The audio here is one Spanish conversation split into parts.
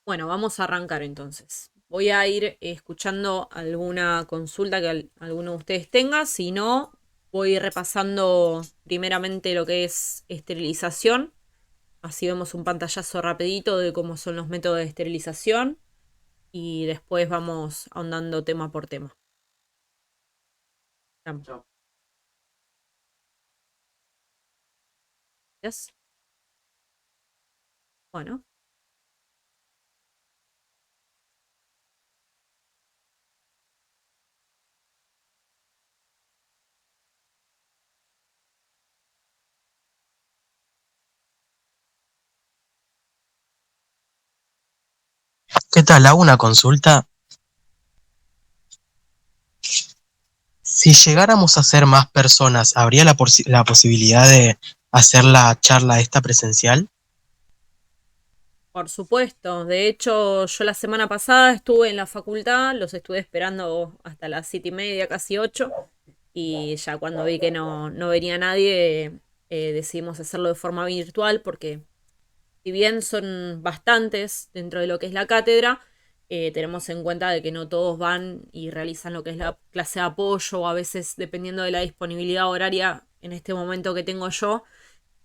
Bueno, vamos a arrancar entonces. Voy a ir escuchando alguna consulta que alguno de ustedes tenga. Si no, voy a ir repasando primeramente lo que es esterilización. Así vemos un pantallazo rapidito de cómo son los métodos de esterilización. Y después vamos ahondando tema por tema. Gracias. Bueno, ¿Qué tal? Hago una consulta. Si llegáramos a ser más personas, ¿habría la posibilidad de hacer la charla esta presencial? por supuesto. De hecho, yo la semana pasada estuve en la facultad, los estuve esperando hasta las 7:30, casi 8. Y ya cuando vi que no venía nadie, decidimos hacerlo de forma virtual porque si bien son bastantes dentro de lo que es la cátedra, tenemos en cuenta de que no todos van y realizan lo que es la clase de apoyo o a veces dependiendo de la disponibilidad horaria en este momento que tengo yo,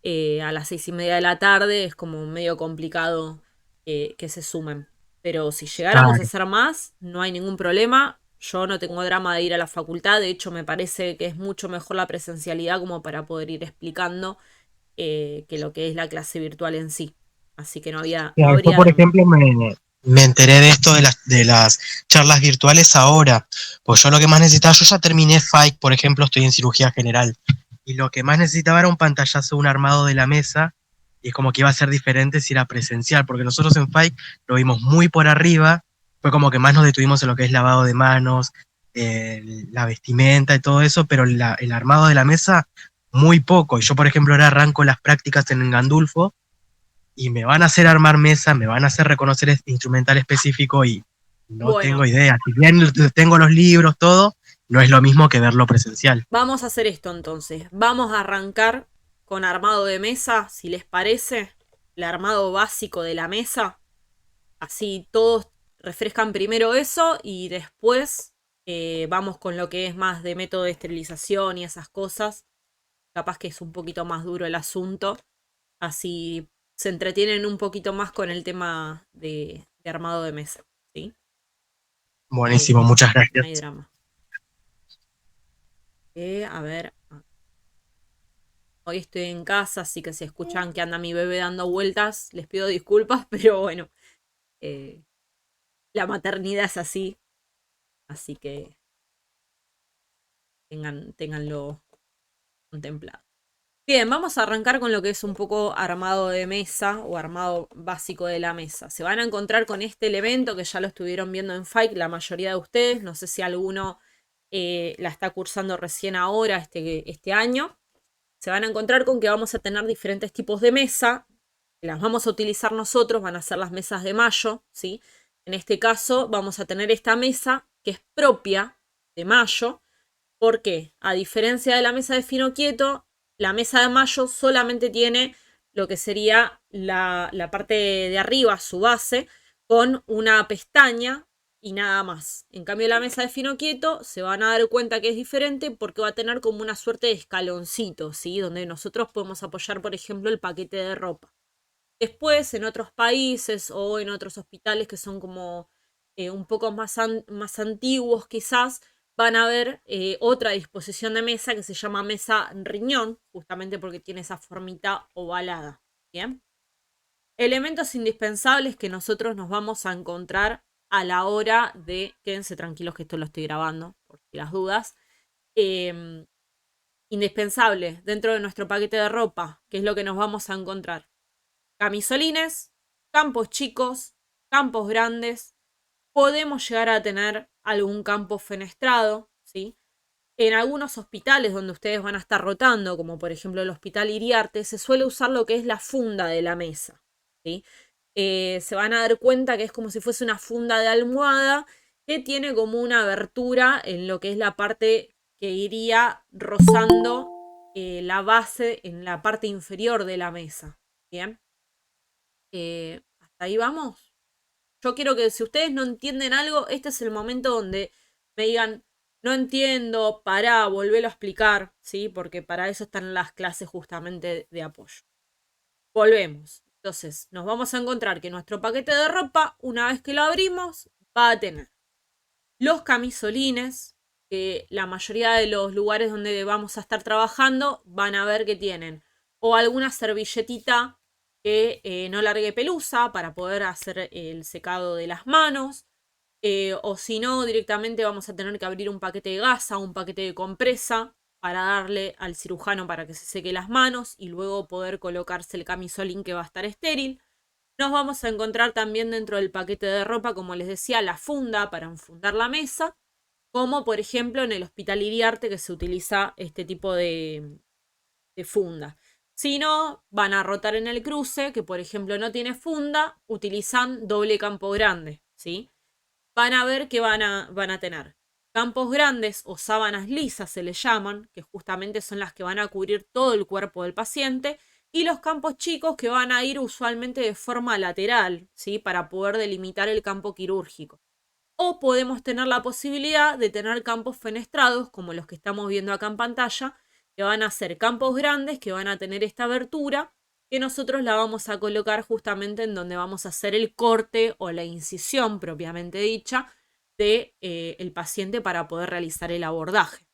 a las 6:30 de la tarde es como medio complicado que se sumen. Pero si llegáramos a Claro. hacer más, no hay ningún problema. Yo no tengo drama de ir a la facultad. De hecho, me parece que es mucho mejor la presencialidad como para poder ir explicando que lo que es la clase virtual en sí. Así que no Claro, yo, habría por drama. ejemplo, me enteré de esto de las charlas virtuales ahora. Pues yo lo que más necesitaba, yo ya terminé FAIC, por ejemplo, estoy en cirugía general. Y lo que más necesitaba era un pantallazo, un armado de la mesa. Y es como que iba a ser diferente si era presencial, porque nosotros en FAIC lo vimos muy por arriba. Fue como que más nos detuvimos en lo que es lavado de manos, la vestimenta y todo eso, pero el armado de la mesa, muy poco. Y yo, por ejemplo, ahora arranco las prácticas en Gandulfo y me van a hacer armar mesa, me van a hacer reconocer este instrumental específico y no tengo Bueno, idea. Si bien tengo los libros, todo, no es lo mismo que verlo presencial. vamos a hacer esto entonces. Vamos a arrancar con armado de mesa, si les parece. El armado básico de la mesa. Así todos refrescan primero eso y después vamos con lo que es más de método de esterilización y esas cosas. Capaz que es un poquito más duro el asunto. Así se entretienen un poquito más con el tema de armado de mesa. ¿Sí? Buenísimo, muchas No hay gracias. drama. A ver, hoy estoy en casa, así que si escuchan que anda mi bebé dando vueltas, les pido disculpas, pero bueno, eh, la maternidad es así, así que ténganlo contemplado. Bien, vamos a arrancar con lo que es un poco armado de mesa o armado básico de la mesa. Se van a encontrar con este elemento que ya lo estuvieron viendo en FIKE la mayoría de ustedes. No sé si alguno la está cursando recién ahora, este año. Se van a encontrar con que vamos a tener diferentes tipos de mesa. Las vamos a utilizar nosotros, van a ser las mesas de mayo, ¿sí? En este caso vamos a tener esta mesa que es propia de mayo. ¿Por qué? A diferencia de la mesa de fino quieto, la mesa de mayo solamente tiene lo que sería la parte de arriba, su base, con una pestaña y nada más. En cambio, la mesa de fino quieto se van a dar cuenta que es diferente porque va a tener como una suerte de escaloncito, ¿sí? Donde nosotros podemos apoyar, por ejemplo, el paquete de ropa. Después, en otros países o en otros hospitales que son como un poco más antiguos quizás, van a ver otra disposición de mesa que se llama mesa riñón, justamente porque tiene esa formita ovalada. Bien. Elementos indispensables que nosotros nos vamos a encontrar a la hora de, quédense tranquilos que esto lo estoy grabando, por si las dudas, eh, indispensable dentro de nuestro paquete de ropa, que es lo que nos vamos a encontrar. Camisolines, campos chicos, campos grandes, podemos llegar a tener algún campo fenestrado, ¿sí? En algunos hospitales donde ustedes van a estar rotando, como por ejemplo el Hospital Iriarte, se suele usar lo que es la funda de la mesa, ¿sí? Se van a dar cuenta que es como si fuese una funda de almohada que tiene como una abertura en lo que es la parte que iría rozando la base en la parte inferior de la mesa, ¿bien? ¿Hasta ahí vamos? Yo quiero que si ustedes no entienden algo, este es el momento donde me digan, no entiendo, pará, volvelo a explicar, ¿sí? Porque para eso están las clases justamente de apoyo. Volvemos. Entonces, nos vamos a encontrar que nuestro paquete de ropa, una vez que lo abrimos, va a tener los camisolines, que la mayoría de los lugares donde vamos a estar trabajando van a ver que tienen o alguna servilletita que no largue pelusa para poder hacer el secado de las manos, o si no, directamente vamos a tener que abrir un paquete de gasa, un paquete de compresa para darle al cirujano para que se seque las manos y luego poder colocarse el camisolín que va a estar estéril. Nos vamos a encontrar también dentro del paquete de ropa, como les decía, la funda para enfundar la mesa, como por ejemplo en el Hospital Iriarte que se utiliza este tipo de funda. Si no, van a rotar en el cruce, que por ejemplo no tiene funda, utilizan doble campo grande, ¿sí? Van a ver que van a tener campos grandes o sábanas lisas se les llaman, que justamente son las que van a cubrir todo el cuerpo del paciente, y los campos chicos que van a ir usualmente de forma lateral, ¿sí? Para poder delimitar el campo quirúrgico. O podemos tener la posibilidad de tener campos fenestrados, como los que estamos viendo acá en pantalla, que van a ser campos grandes, que van a tener esta abertura, que nosotros la vamos a colocar justamente en donde vamos a hacer el corte o la incisión propiamente dicha de el paciente para poder realizar el abordaje.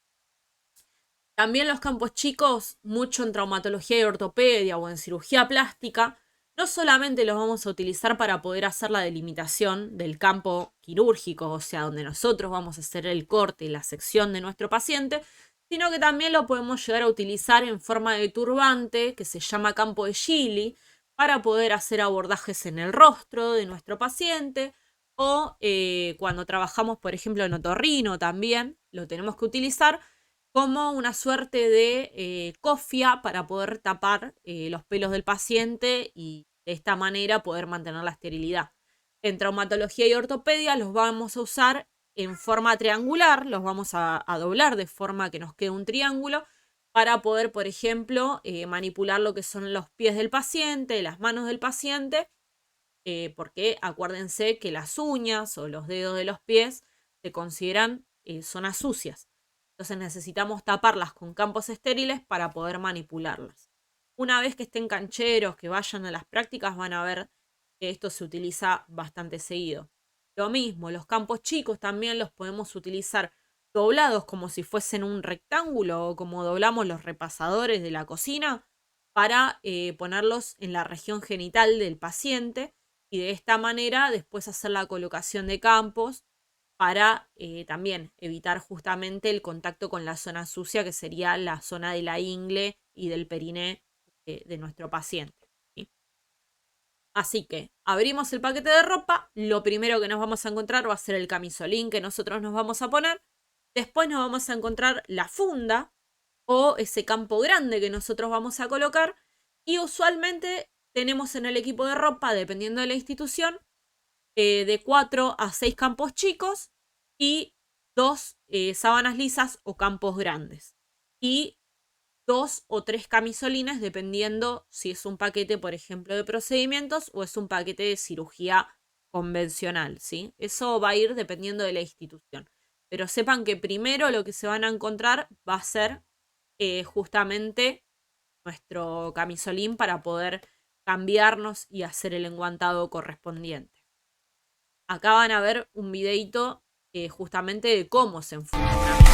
También los campos chicos, mucho en traumatología y ortopedia o en cirugía plástica, no solamente los vamos a utilizar para poder hacer la delimitación del campo quirúrgico, o sea, donde nosotros vamos a hacer el corte y la sección de nuestro paciente, sino que también lo podemos llegar a utilizar en forma de turbante, que se llama campo de Gili, para poder hacer abordajes en el rostro de nuestro paciente, o cuando trabajamos, por ejemplo, en otorrino también, lo tenemos que utilizar como una suerte de cofia para poder tapar los pelos del paciente y de esta manera poder mantener la esterilidad. En traumatología y ortopedia los vamos a usar en forma triangular, los vamos a doblar de forma que nos quede un triángulo para poder, por ejemplo, manipular lo que son los pies del paciente, las manos del paciente, porque acuérdense que las uñas o los dedos de los pies se consideran zonas sucias. Entonces necesitamos taparlas con campos estériles para poder manipularlas. Una vez que estén cancheros, que vayan a las prácticas, van a ver que esto se utiliza bastante seguido. Lo mismo, los campos chicos también los podemos utilizar doblados como si fuesen un rectángulo o como doblamos los repasadores de la cocina para ponerlos en la región genital del paciente y de esta manera después hacer la colocación de campos para también evitar justamente el contacto con la zona sucia, que sería la zona de la ingle y del periné de nuestro paciente, ¿sí? Así que abrimos el paquete de ropa, lo primero que nos vamos a encontrar va a ser el camisolín que nosotros nos vamos a poner, después nos vamos a encontrar la funda o ese campo grande que nosotros vamos a colocar, y usualmente tenemos en el equipo de ropa, dependiendo de la institución, de 4 a 6 campos chicos y 2 sábanas lisas o campos grandes. Y 2 o 3 camisolines, dependiendo si es un paquete, por ejemplo, de procedimientos o es un paquete de cirugía convencional, ¿sí? Eso va a ir dependiendo de la institución. Pero sepan que primero lo que se van a encontrar va a ser justamente nuestro camisolín para poder cambiarnos y hacer el enguantado correspondiente. Acá van a ver un videito justamente de cómo se enfunda una mesa.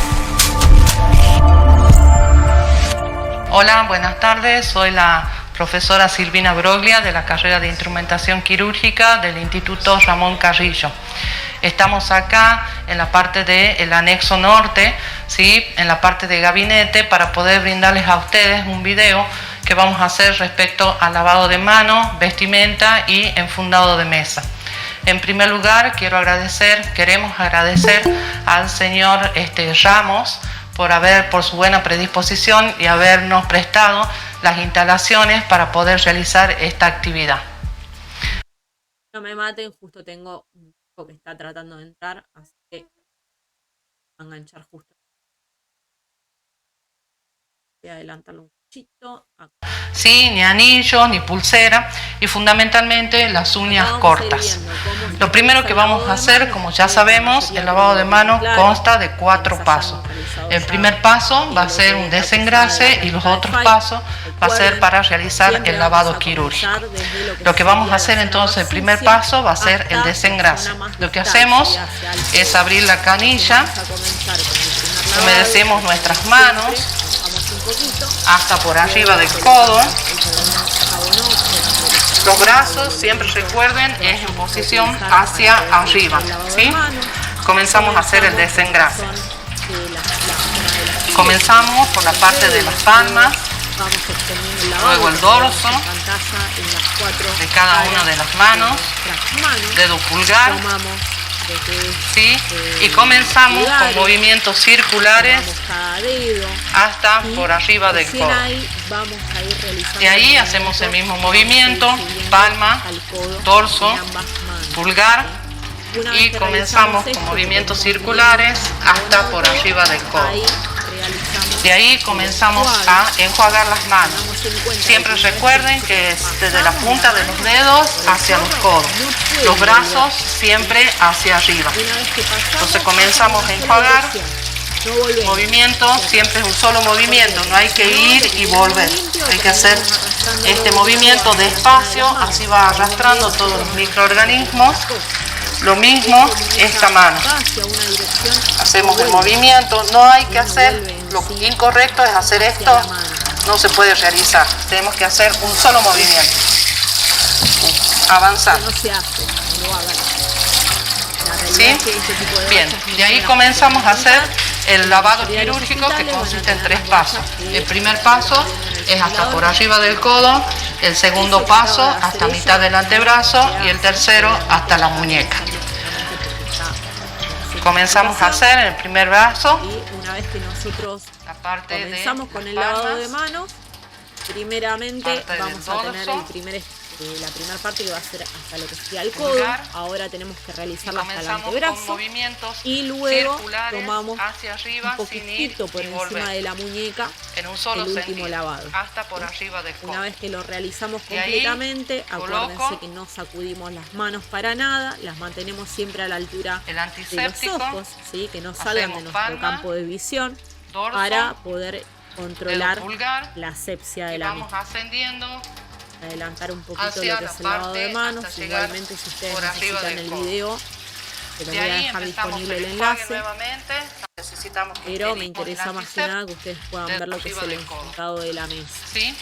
Hola, buenas tardes. Soy la profesora Silvina Broglia de la carrera de Instrumentación Quirúrgica del Instituto Ramón Carrillo. Estamos acá en la parte del anexo norte, ¿sí? En la parte de gabinete, para poder brindarles a ustedes un video que vamos a hacer respecto al lavado de manos, vestimenta y enfundado de mesa. En primer lugar, queremos agradecer al señor Ramos por su buena predisposición y habernos prestado las instalaciones para poder realizar esta actividad. No me maten, justo tengo un chico que está tratando de entrar, así que voy a enganchar justo. Voy a adelantarlo un poco. Chito, acá. ¿Sí? Ni anillo, ni pulsera y fundamentalmente las uñas cortas. Lo primero que vamos a hacer, como ya sabemos, el lavado de manos consta de 4 pasos. El primer paso va a ser un desengrase y los otros pasos va a ser para realizar el lavado quirúrgico. Lo que vamos a hacer entonces, el primer paso va a ser el desengrase. Lo que hacemos es abrir la canilla, humedecemos nuestras manos hasta por arriba del codo. Los brazos, siempre recuerden, es en posición hacia arriba, ¿sí? Comenzamos a hacer el desengrase. Comenzamos por la parte de las palmas, luego el dorso de cada una de las manos, dedo pulgar, ¿sí? Y comenzamos con movimientos circulares hasta por arriba del codo. Y ahí hacemos el mismo movimiento, palma, dorso, pulgar, y comenzamos con movimientos circulares hasta por arriba del codo. De ahí comenzamos a enjuagar las manos. Siempre recuerden que es desde la punta de los dedos hacia los codos. Los brazos siempre hacia arriba. Entonces comenzamos a enjuagar. Movimiento, siempre es un solo movimiento, no hay que ir y volver. Hay que hacer este movimiento despacio, así va arrastrando todos los microorganismos. Lo mismo esta mano. Hacemos el movimiento, no hay que hacer, lo incorrecto es hacer esto, no se puede realizar. Tenemos que hacer un solo movimiento. Avanzar. ¿Sí? Bien, de ahí comenzamos a hacer el lavado quirúrgico, que consiste en 3 pasos. El primer paso es hasta por arriba del codo, el segundo paso hasta mitad del antebrazo y el tercero hasta la muñeca. Comenzamos a hacer el primer brazo. Y una vez que nosotros la parte comenzamos con el lavado de manos, primeramente vamos a tener la primera parte que va a ser hasta lo que sería el codo. Ahora tenemos que realizarla hasta el antebrazo. Y luego tomamos hacia arriba, un poquitito por encima de la muñeca en un solo el último sentido, lavado. hasta por arriba del codo. Una vez que lo realizamos Y ahí completamente, acuérdense coloco que no sacudimos las manos para nada, las mantenemos siempre a la altura el de los antiséptico, ojos, ¿sí? Que no salgan de hacemos nuestro palma, campo de visión dorso, para poder controlar dedo pulgar, la asepsia de y la vamos misma. ascendiendo Adelantar un poquito hacia lo que la es el lavado de parte manos, hasta llegar igualmente si ustedes por arriba necesitan del el codo. video, se los De voy a ahí dejar empezamos disponible el el enjuague enlace. nuevamente. Necesitamos que Pero quede me con interesa el más que nada que ustedes puedan de ver lo que es arriba el del codo. resultado de la mesa. ¿Sí?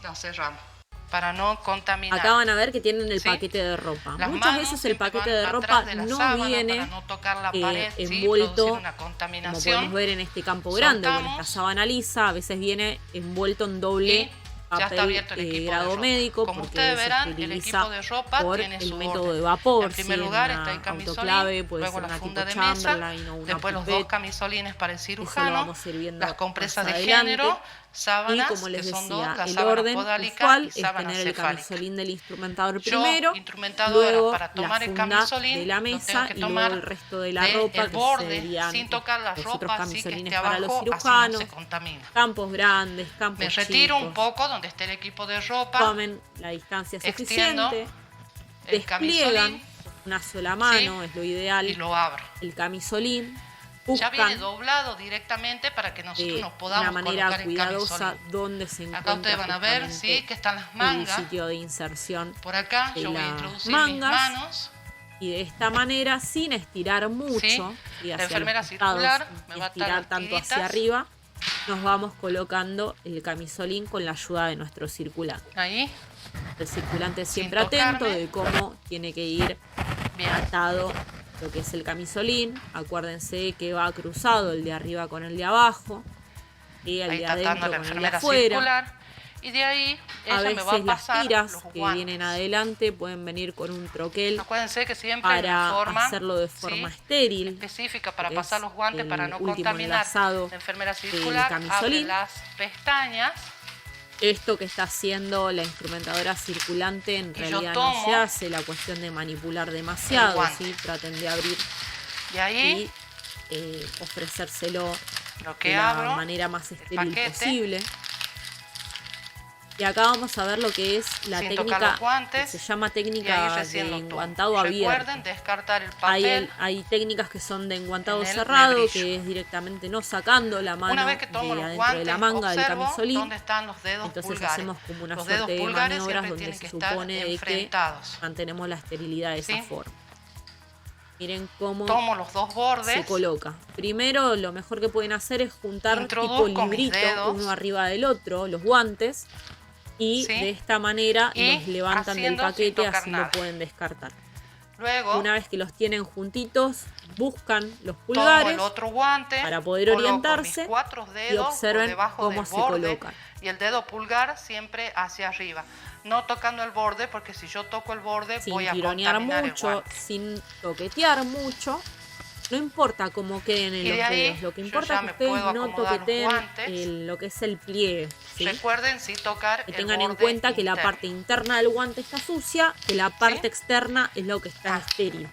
La cerramos para no contaminar. Acá van a ver que tienen el ¿Sí? paquete de ropa. Las Muchas manos veces el siempre paquete van de ropa atrás de la no sábana viene para no tocar la pared, ¿sí? envuelto, Producir una como contaminación. podemos ver en este campo grande, o en esta Soltamos. sábana lisa, a veces viene envuelto en doble Y ya está papel abierto el equipo de grado ropa. médico, Como porque ustedes se verán, el esteriliza equipo de ropa por tiene el su método orden. de vapor. En primer ¿sí? lugar Una está el camisolín, autoclave, puede luego ser la una funda tipo de mesa, Chamberlain o una después los pipette. 2 camisolines para el Eso lo cirujano, vamos a ir viendo las compresas más de adelante. género, Y sábanas, como les que son 2, decía, la el sábana orden podálica usual y es sábana tener el cefálica. camisolín del instrumentador Yo, primero, instrumentadora, luego para tomar la el funda camisolín, de la lo tengo mesa que y luego tomar el resto de la del ropa, que borde, serían sin tocar la los otros ropa, así que camisolines esté para los abajo, así no cirujanos, se contamina. campos grandes, campos Me retiro un chicos. poco donde esté el equipo de ropa, Tomen la distancia extiendo suficiente, el despliegan camisolín con una sola mano, es lo ideal, y lo abro. el camisolín, Ya viene buscan doblado directamente para que nosotros nos de podamos una manera colocar el cuidadosa camisolín. donde se Acá encuentra ustedes van a ver, justamente sí, que están las el mangas. sitio de inserción Por acá de yo voy a las introducir mangas. mis manos. y de esta manera, sin estirar mucho, Sí. y La hacia enfermera los costados, circular me ni va a atar estirar las tanto hacia tiritas. arriba, nos vamos colocando el camisolín con la ayuda de nuestro circulante. Ahí, El circulante siempre tocarme. atento de cómo tiene que ir bien. atado lo que es el camisolín. Acuérdense que va cruzado el de arriba con el de abajo y el Ahí de está adentro atando la con el de enfermera afuera. circular. Y de ahí A ella me va a veces las pasar tiras los que guantes. vienen adelante pueden venir con un troquel Acuérdense que siempre para de forma, hacerlo de forma ¿sí? estéril. específica para que pasar es los guantes el para no último contaminar. enlazado La enfermera del circular abre camisolín. las pestañas. Esto que está haciendo la instrumentadora circulante en yo realidad no tomo se hace, la cuestión de manipular demasiado, guante. ¿sí? Traten de abrir Y ahí y ofrecérselo lo de que la abro, manera más estéril paquete. posible. Y acá vamos a ver lo que es la Sin tocar técnica, los guantes, que se llama y ahí técnica recién de lo tomo. enguantado abierto. Recuerden descartar el papel. Hay técnicas que son de enguantado en el cerrado, lebrillo. que es directamente no sacando la mano Una vez que tomo de los adentro guantes, de la manga del observo camisolín. dónde están los dedos Entonces pulgares. hacemos como una Los suerte dedos de pulgares maniobras siempre donde tienen se que estar supone de que enfrentados. mantenemos la esterilidad de esa ¿Sí? forma. Miren cómo Tomo los dos bordes. se coloca. Primero, lo mejor que pueden hacer es juntar Introduzco tipo mis librito, dedos. uno arriba del otro, los guantes. Y ¿Sí? de esta manera Y los levantan del haciendo sin paquete, tocar así nada. lo pueden descartar. Luego Una vez que los tienen juntitos, buscan los tomo pulgares el otro guante para poder coloco orientarse mis 4 y dedos observen por debajo cómo del se borde, colocan. y el dedo pulgar siempre hacia arriba, no tocando el borde, porque si yo toco el borde Sin voy a tironear contaminar el mucho, guante. sin toquetear mucho. No importa cómo queden en Y de los ahí, dedos, lo que yo importa ya es que me ustedes puedo no acomodar los toqueteen guantes. lo que es el pliegue, ¿sí? Recuerden sí tocar Que el tengan en borde cuenta que la interno. parte interna del guante está sucia, que la parte externa es lo que está estéril.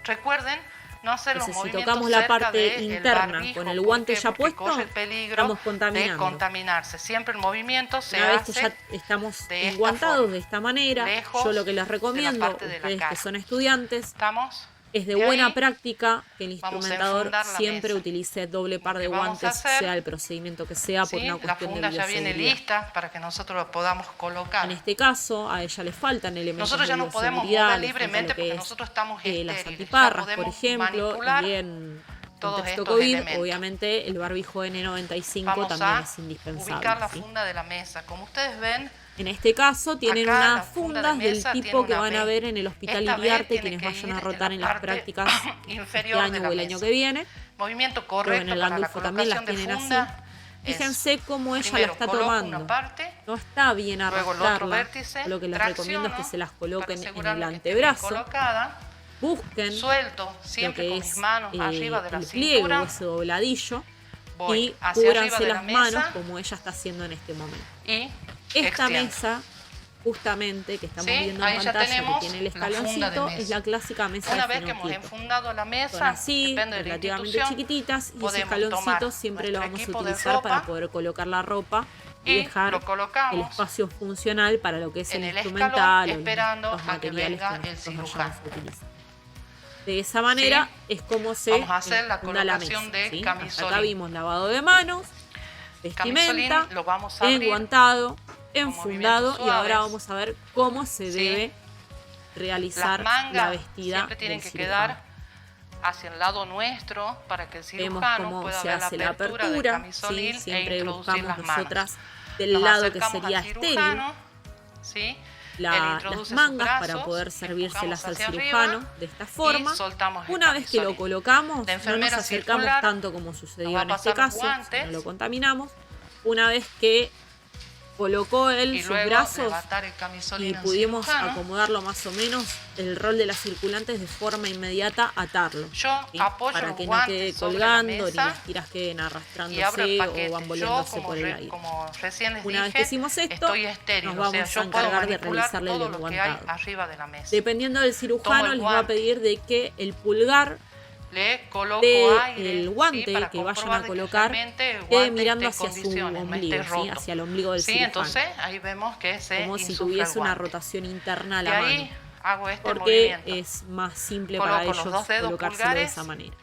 Recuerden no hacer los Entonces, si movimientos tocamos la cerca parte del interna barbijo. con el ¿Por guante qué? ya Porque puesto, corre el peligro estamos de contaminando. contaminarse. Siempre el movimiento se Una vez que hace ya estamos de esta enguantados forma, de esta manera, lejos yo lo que les de la recomiendo, parte de la ustedes que cara. son estudiantes, ¿Estamos? es de De buena ahí, práctica que el vamos a instrumentador enfundar la siempre mesa. utilice doble par de que vamos a guantes, hacer, sea el procedimiento que sea, por ¿sí? una La cuestión de funda ya viene bioseguridad. lista para que nosotros lo podamos colocar. En este caso, a ella le faltan elementos Nosotros ya de no podemos bioseguridad, mover le falta libremente lo que porque es, nosotros estamos las estériles. Ya antiparras, por podemos ejemplo, manipular y en todos contexto estos COVID, elementos. obviamente el barbijo N95 Vamos también a es indispensable. ubicar la ¿sí? funda de la mesa. Como ustedes ven, En este caso tienen acá la unas funda de fundas del mesa tipo tiene que una van a B. ver en el Hospital Esta B Iriarte tiene quienes que vayan ir a en rotar la en las parte prácticas este inferior de año la o el año mesa. que viene. movimiento Creo que correcto en el para la Gandulfo también las colocación de tienen funda. así. es, Fíjense cómo ella la primero, está coloco tomando. una parte, No está bien luego el otro arrastrarla. vértice, Lo que les recomiendo es que tracciono se las para coloquen en el asegurarme que esté bien antebrazo. colocada. Busquen Suelto lo siempre que con es mis manos arriba de la el pliegue cintura. o ese dobladillo. Voy Y hacia arriba cúbranse de la las mesa manos como ella está haciendo en este momento. y Esta extiendo. mesa, justamente, que estamos Sí, viendo ahí en ya pantalla, que tenemos tiene el la funda de escaloncito, mesa. es la clásica mesa Una de vez que freno hemos quieto. enfundado la Son mesa, así, depende de la relativamente institución, chiquititas, y ese podemos escaloncito tomar siempre lo nuestro vamos a equipo de utilizar ropa para poder colocar la ropa y y dejar lo el colocamos espacio funcional para lo que es en el el instrumental escalón, o esperando los a que materiales venga que el nosotros vayamos cirujano. a utilizar. De esa manera es como se Vamos a hacer la enfunda la colocación mesa, de ¿sí? camisolín. Hasta acá vimos lavado de manos, vestimenta, Camisolín lo vamos a abrir enguantado, enfundado, movimientos y ahora suaves. vamos a ver cómo se Sí. debe Las realizar mangas la vestida siempre tienen del que cirujano. quedar hacia el lado nuestro para que el Vemos cirujano cómo pueda se ver la hace la apertura del apertura, camisolín ¿sí? e Siempre introducir buscamos las manos. nosotras del Nos lado que acercamos sería al estéril cirujano, ¿sí? Él las introduce sus mangas para brazos, poder servírselas al empujamos hacia cirujano arriba de esta y forma. soltamos el Una vez que lo camisolín. colocamos, La no nos enfermera acercamos circular tanto como nos sucedió va a en este pasar los caso, guantes. no lo contaminamos. Una vez que colocó él Y sus luego brazos levantar el camisolín y al pudimos cirujano. acomodarlo más o menos, el rol de las circulantes de forma inmediata atarlo. Yo ¿sí? apoyo Para los que no guantes quede sobre la colgando, ni mesa las tiras queden y abro el arrastrándose paquete. o Yo, bamboleándose por el aire. como recién les Una vez dije, que hicimos esto, estoy estéril, nos o sea, vamos yo a puedo encargar de manipular realizarle el todo lo que hay enguantado. arriba de la mesa. Dependiendo del Tomo cirujano, el les va a guante. pedir de que el pulgar Le coloco de aire, el guante ¿sí? Para que vayan comprobar a de colocar realmente el quede guante mirando esté en hacia su condiciones, no esté ombligo, ¿sí? roto. Hacia el ombligo del Sí, cirujano. entonces ahí vemos que se Como si insufla tuviese el una guante. rotación interna a De la ahí mano. hago este Porque movimiento. es más simple Coloco para los ellos dos dedos colocárselo de pulgares esa manera.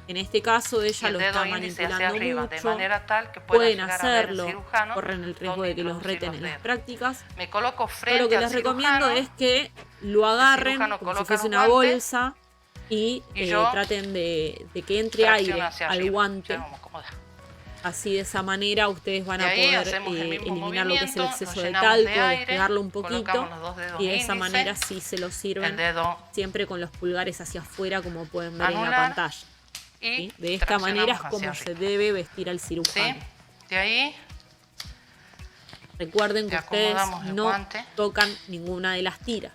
En este caso Y ella el lo dedo está índice hacia manipulando arriba, mucho. de manera tal que pueda Pueden llegar a ver el hacerlo, cirujano corren el riesgo dónde de que los introducir reten los en las dedos. prácticas. Me coloco Yo frente lo que al les recomiendo cirujano, es que lo agarren cirujano como si coloca fuese los una guantes bolsa y yo traten de que entre tracciono aire hacia al arriba. guante. Ya vamos a acomodar. Así de esa manera ustedes van De a ahí poder hacemos el mismo eliminar lo que es el movimiento, exceso nos de llenamos talco, de aire, despegarlo un poquito colocamos los dos dedos y de esa índice, manera sí se lo el sirven dedo siempre con los pulgares hacia afuera como pueden ver en la anular pantalla. y ¿sí? De esta manera es traccionamos como hacia se arriba. debe vestir al ¿Sí? cirujano. De ahí Recuerden que le ustedes acomodamos el no guante. tocan ninguna de las tiras.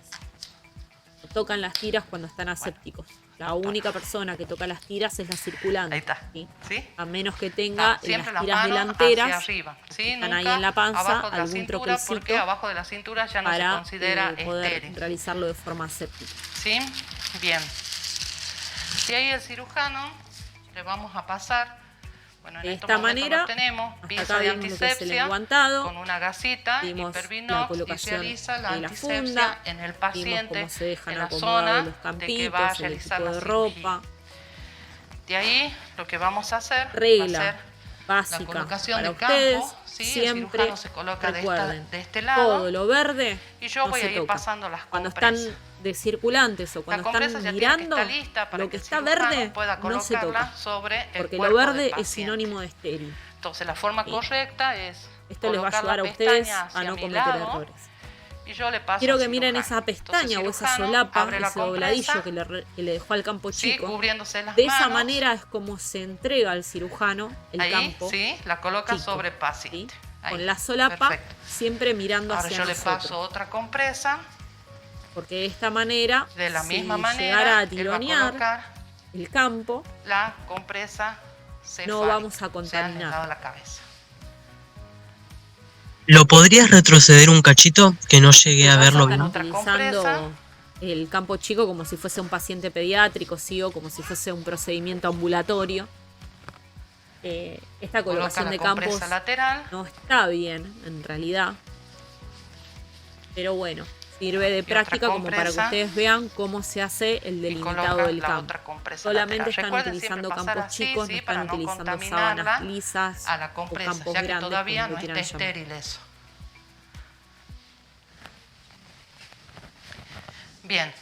No tocan las tiras cuando están asépticos. La única persona que toca las tiras es la circulante. Ahí está. ¿sí? ¿Sí? A menos que tenga en Siempre las las tiras manos delanteras hacia arriba. ¿Sí? están Nunca ahí en la panza, abajo de la algún cintura, troquelcito porque abajo de la cintura ya no se para considera poder estéril. realizarlo de forma aséptica. ¿Sí? Bien. Y ahí el cirujano le vamos a pasar Bueno, en De estos esta momentos manera, lo tenemos, hasta pinza acá de vimos lo que es el antisepsia enguantado, con una gasita vimos la hipervinox y colocación realiza la de la antisepsia funda, en el vimos paciente cómo se dejan en la acomodados zona los de que va a campitos, el realizar equipo la de cirugía. ropa, De ahí lo que vamos a hacer va a regla ser la básica colocación para de campo, ustedes, ¿sí? El siempre cirujano se coloca recuerden, de este lado todo lo verde y yo no voy se a ir toca. pasando las Cuando compresas. están de circulantes o La cuando compresa están ya tiene que mirando, estar lista para lo que que el está cirujano verde pueda no se colocarla toca, sobre el porque lo cuerpo del verde es paciente. sinónimo de estéril. Entonces la forma ¿Sí? correcta es Esto les va a colocar ayudar la a ustedes pestaña a hacia no mi cometer lado errores. y yo le paso Quiero al que miren cirujano. esa pestaña o esa Cirujano solapa, abre la ese dobladillo compresa, que le dejó al campo sí, chico. cubriéndose las De esa manos. manera es como se entrega al cirujano el Ahí, campo sí, la coloca chico, sobre el ¿sí? paciente. Ahí, Con la solapa perfecto. siempre mirando Ahora hacia yo le nosotros. paso otra compresa. Porque de esta manera, De la si misma llegara manera, a él va a tironear colocar el campo, la compresa cefálica, no vamos a o sea, en el contaminar. lado de la cabeza. ¿Lo podrías retroceder un cachito? Que no llegué a En este caso verlo están bien. Otra utilizando compresa. el campo chico como si fuese un paciente pediátrico, ¿sí? O como si fuese un procedimiento ambulatorio. Esta Coloca colocación la de campos compresa lateral. no está bien, en realidad. Pero bueno, sirve de Y otra práctica como para que compresa. ustedes vean cómo se hace el Y delimitado coloca del la campo. otra compresa Solamente lateral. están Recuerden utilizando siempre pasar campos así, chicos, sí, no para están no utilizando contaminarla sábanas lisas a la o compresa, campos ya que grandes, todavía como no le está quieran llamar. estéril eso. Bien,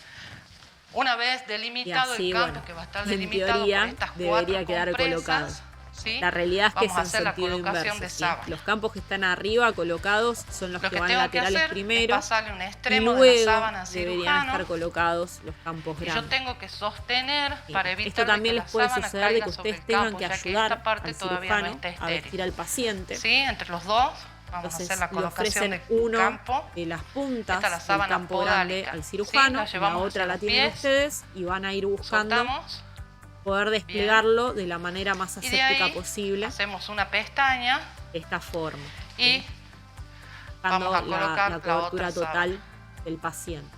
una vez delimitado así, el campo, bueno, que va a estar en delimitado teoría, por estas debería cuatro quedar colocado. compresas, ¿sí? La realidad es que Vamos a es en hacer la sentido colocación inverso. de ¿sí? sábana. Los campos que están arriba colocados son los Lo que que van tengo que laterales hacer es primero pasarle un y extremo de la luego sábana al deberían cirujano estar colocados los campos y yo grandes. tengo que sostener ¿sí? para evitar Esto también que les la puede sábana suceder de caiga que sobre ustedes el tengan campo, que ya que ayudar esta parte al todavía no cirujano está a estéril. vestir al paciente. Sí, entre los dos vamos a Entonces hacer la le colocación ofrecen de uno campo. de las puntas Esta es la del sábana campo grande podálica. al Sí, cirujano, la la llevamos otra hacia la los tienen pies. ustedes y van a ir buscando Soltamos poder desplegarlo de la manera más y de aséptica ahí posible, hacemos una pestaña de esta forma, y buscando vamos a colocar la la cobertura otra total del paciente.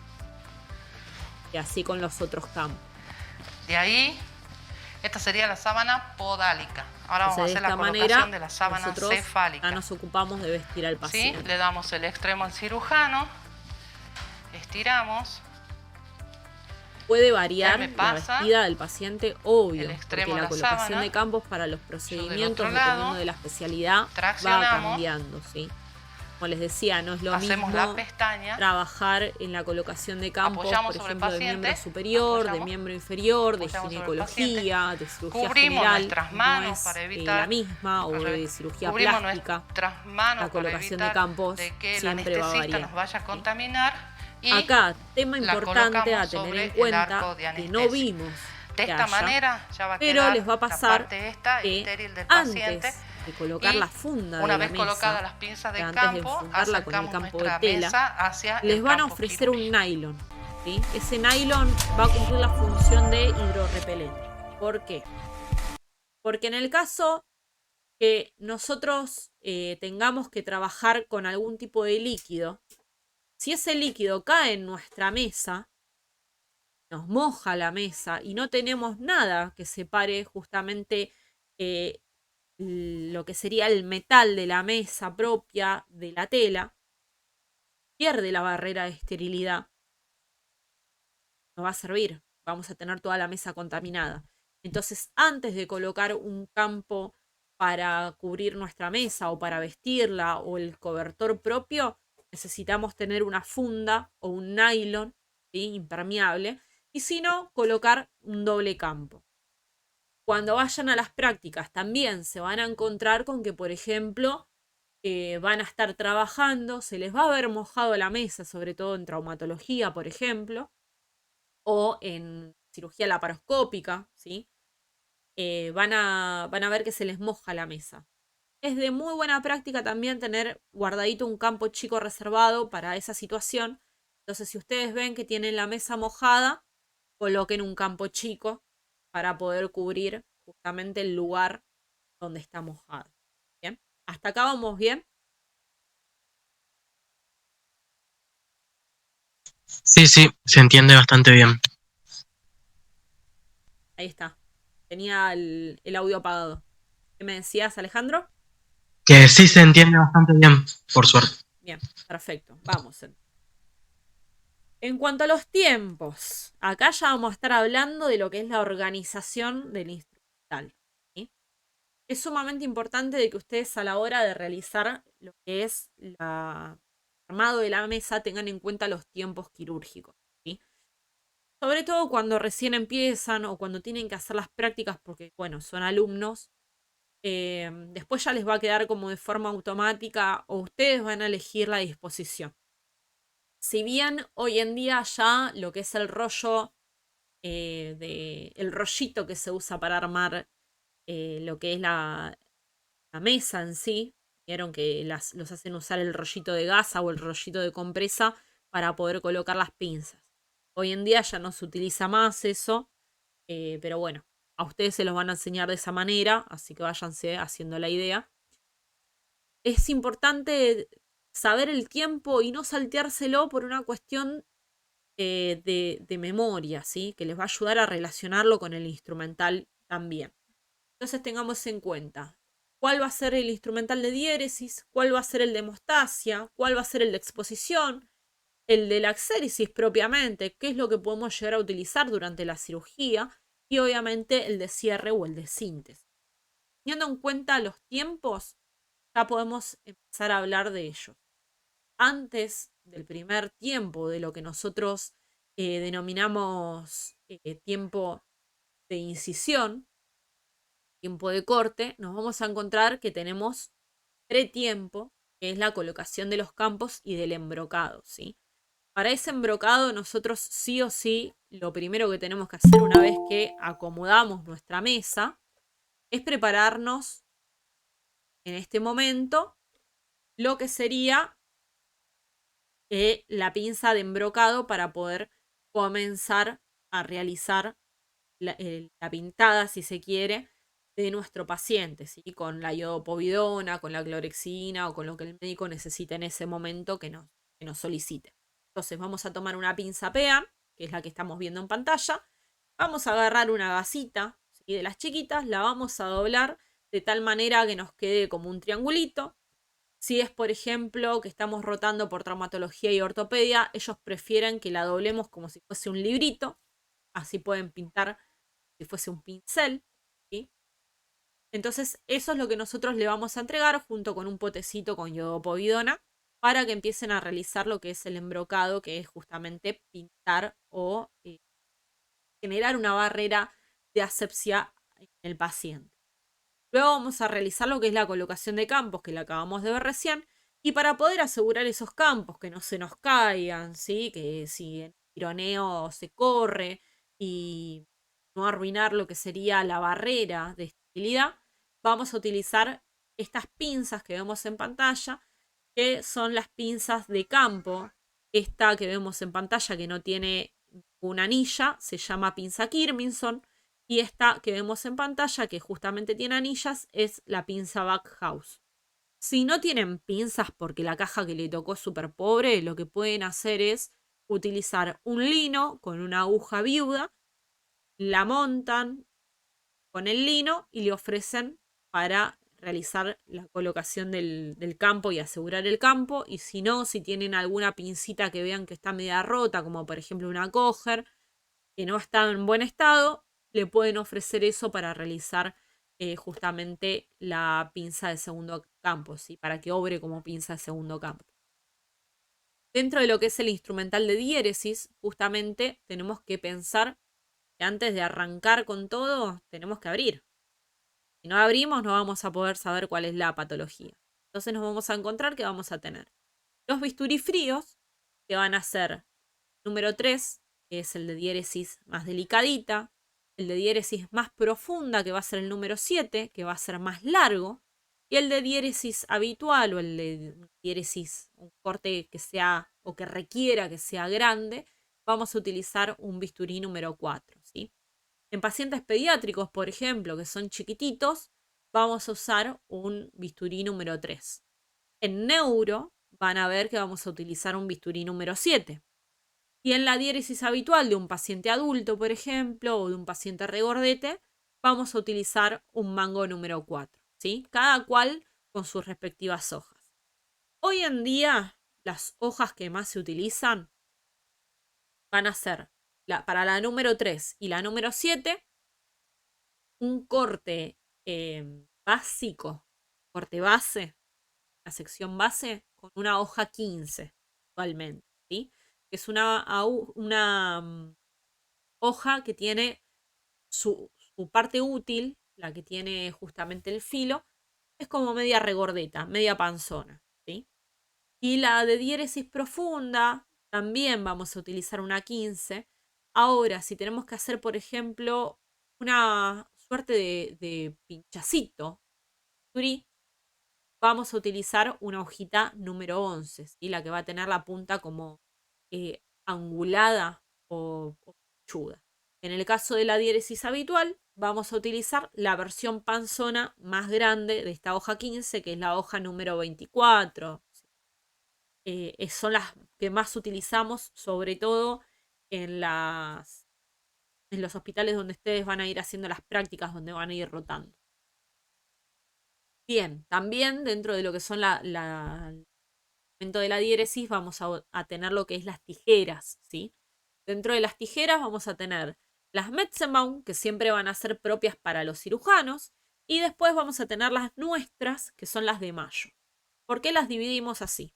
Y así con los otros campos. de ahí, esta sería la sábana podálica. Ahora vamos a Entonces, hacer de la esta colocación manera, de la sábana nosotros cefálica. ya nos ocupamos de vestir al ¿Sí? paciente. Le damos el extremo al cirujano, estiramos. Puede Ya variar me la pasa vestida del paciente, obvio, el porque extremo de la la colocación sábana. de campos para los Yo del procedimientos, otro lado, dependiendo de la especialidad, va traccionamos, cambiando, ¿sí? Como les decía, no es lo hacemos mismo la pestaña, trabajar en la colocación de campos, apoyamos por sobre el ejemplo, de paciente, miembro superior, de apoyamos, miembro inferior, de apoyamos sobre el ginecología, de cirugía cubrimos general, nuestras no manos es para evitar la misma, o de cirugía cubrimos plástica. nuestras manos La para colocación de evitar campos de que el siempre va a anestesista variar, nos vaya a ¿sí? contaminar. Y Acá, tema la importante a colocamos tener sobre en el cuenta, arco de que anestesia. no vimos de que esta haya, manera ya va a pero quedar les va a la pasar parte esta que estéril del antes paciente. de colocar Y la funda de una la vez mesa, colocadas las pinzas que de antes de campo, enfundarla con el acercamos campo de nuestra tela, mesa hacia les el van a campo ofrecer un quirúrgico. nylon, ¿sí? Ese nylon va a cumplir la función de hidrorrepelente. ¿Por qué? Porque en el caso que nosotros tengamos que trabajar con algún tipo de líquido, si ese líquido cae en nuestra mesa, nos moja la mesa y no tenemos nada que separe justamente lo que sería el metal de la mesa propia de la tela, pierde la barrera de esterilidad. No va a servir, vamos a tener toda la mesa contaminada. Entonces, antes de colocar un campo para cubrir nuestra mesa o para vestirla o el cobertor propio, necesitamos tener una funda o un nylon, ¿sí? Impermeable, y si no, colocar un doble campo. Cuando vayan a las prácticas también se van a encontrar con que, por ejemplo, van a estar trabajando, se les va a haber mojado la mesa, sobre todo en traumatología, por ejemplo, o en cirugía laparoscópica, ¿sí? Van a ver que se les moja la mesa. Es de muy buena práctica también tener guardadito un campo chico reservado para esa situación. Entonces, si ustedes ven que tienen la mesa mojada, coloquen un campo chico para poder cubrir justamente el lugar donde está mojado. ¿Bien? ¿Hasta acá vamos bien? Sí, sí, se entiende bastante bien. Ahí está. Tenía el audio apagado. ¿Qué me decías, Alejandro? Que sí se entiende bastante bien, por suerte. Bien, perfecto. Vamos. En cuanto a los tiempos, acá ya vamos a estar hablando de lo que es la organización del instrumental. ¿Sí? Es sumamente importante de que ustedes a la hora de realizar lo que es el armado de la mesa tengan en cuenta los tiempos quirúrgicos. ¿Sí? Sobre todo cuando recién empiezan o cuando tienen que hacer las prácticas porque, bueno, son alumnos. Después ya les va a quedar como de forma automática o ustedes van a elegir la disposición. Si bien hoy en día ya lo que es el rollo, el rollito que se usa para armar lo que es la mesa en sí, vieron que los hacen usar el rollito de gasa o el rollito de compresa para poder colocar las pinzas. Hoy en día ya no se utiliza más eso, pero bueno, a ustedes se los van a enseñar de esa manera, así que váyanse haciendo la idea. Es importante saber el tiempo y no salteárselo por una cuestión de memoria, ¿sí? Que les va a ayudar a relacionarlo con el instrumental también. Entonces tengamos en cuenta cuál va a ser el instrumental de diéresis, cuál va a ser el de hemostasia, cuál va a ser el de exposición, el de la exéresis propiamente, qué es lo que podemos llegar a utilizar durante la cirugía y obviamente el de cierre o el de síntesis. Teniendo en cuenta los tiempos, ya podemos empezar a hablar de ellos. Antes del primer tiempo, de lo que nosotros denominamos tiempo de incisión, tiempo de corte, nos vamos a encontrar que tenemos pretiempo, que es la colocación de los campos y del embrocado, ¿sí? Para ese embrocado nosotros sí o sí, lo primero que tenemos que hacer una vez que acomodamos nuestra mesa, es prepararnos en este momento lo que sería la pinza de embrocado para poder comenzar a realizar la pintada, si se quiere, de nuestro paciente, ¿sí? Con la iodopovidona, con la clorexina o con lo que el médico necesite en ese momento que nos solicite. Entonces vamos a tomar una pinza PEAN, que es la que estamos viendo en pantalla. Vamos a agarrar una gasita, ¿sí? De las chiquitas, la vamos a doblar de tal manera que nos quede como un triangulito. Si es, por ejemplo, que estamos rotando por traumatología y ortopedia, ellos prefieren que la doblemos como si fuese un librito. Así pueden pintar si fuese un pincel. ¿Sí? Entonces, eso es lo que nosotros le vamos a entregar junto con un potecito con iodopovidona para que empiecen a realizar lo que es el embrocado, que es justamente pintar o generar una barrera de asepsia en el paciente. Luego vamos a realizar lo que es la colocación de campos, que la acabamos de ver recién, y para poder asegurar esos campos, que no se nos caigan, ¿sí? Que si en tironeo se corre y no arruinar lo que sería la barrera de estabilidad, vamos a utilizar estas pinzas que vemos en pantalla, que son las pinzas de campo. Esta que vemos en pantalla, que no tiene una anilla, se llama pinza Kirminson. Y esta que vemos en pantalla, que justamente tiene anillas, es la pinza Backhouse. Si no tienen pinzas porque la caja que le tocó es súper pobre, lo que pueden hacer es utilizar un lino con una aguja viuda, la montan con el lino y le ofrecen para realizar la colocación del campo y asegurar el campo. Y si no, si tienen alguna pincita que vean que está media rota, como por ejemplo una Coger, que no está en buen estado, le pueden ofrecer eso para realizar justamente la pinza de segundo campo, ¿sí? Para que obre como pinza de segundo campo. Dentro de lo que es el instrumental de diéresis, justamente tenemos que pensar que antes de arrancar con todo, tenemos que abrir. Si no abrimos, no vamos a poder saber cuál es la patología. Entonces nos vamos a encontrar que vamos a tener los bisturí fríos, que van a ser número 3, que es el de diéresis más delicadita, el de diéresis más profunda, que va a ser el número 7, que va a ser más largo, y el de diéresis habitual o el de diéresis, un corte que sea o que requiera que sea grande, vamos a utilizar un bisturí número 4, ¿sí? En pacientes pediátricos, por ejemplo, que son chiquititos, vamos a usar un bisturí número 3. En neuro van a ver que vamos a utilizar un bisturí número 7. Y en la diéresis habitual de un paciente adulto, por ejemplo, o de un paciente regordete, vamos a utilizar un mango número 4. ¿sí? Cada cual con sus respectivas hojas. Hoy en día, las hojas que más se utilizan van a ser para la número 3 y la número 7, un corte básico, corte base, la sección base, con una hoja 15 actualmente, ¿sí? Que es una hoja que tiene su parte útil, la que tiene justamente el filo, es como media regordeta, media panzona, ¿sí? Y la de diéresis profunda, también vamos a utilizar una 15. Ahora, si tenemos que hacer, por ejemplo, una suerte de pinchacito, vamos a utilizar una hojita número 11, ¿sí? La que va a tener la punta como angulada o pinchuda. En el caso de la diéresis habitual, vamos a utilizar la versión panzona más grande de esta hoja 15, que es la hoja número 24. Son las que más utilizamos, sobre todo en los hospitales donde ustedes van a ir haciendo las prácticas, donde van a ir rotando. Bien, también dentro de lo que son el momento de la diéresis vamos a tener lo que es las tijeras, ¿sí? Dentro de las tijeras vamos a tener las Metzenbaum, que siempre van a ser propias para los cirujanos, y después vamos a tener las nuestras, que son las de Mayo. ¿Por qué las dividimos así?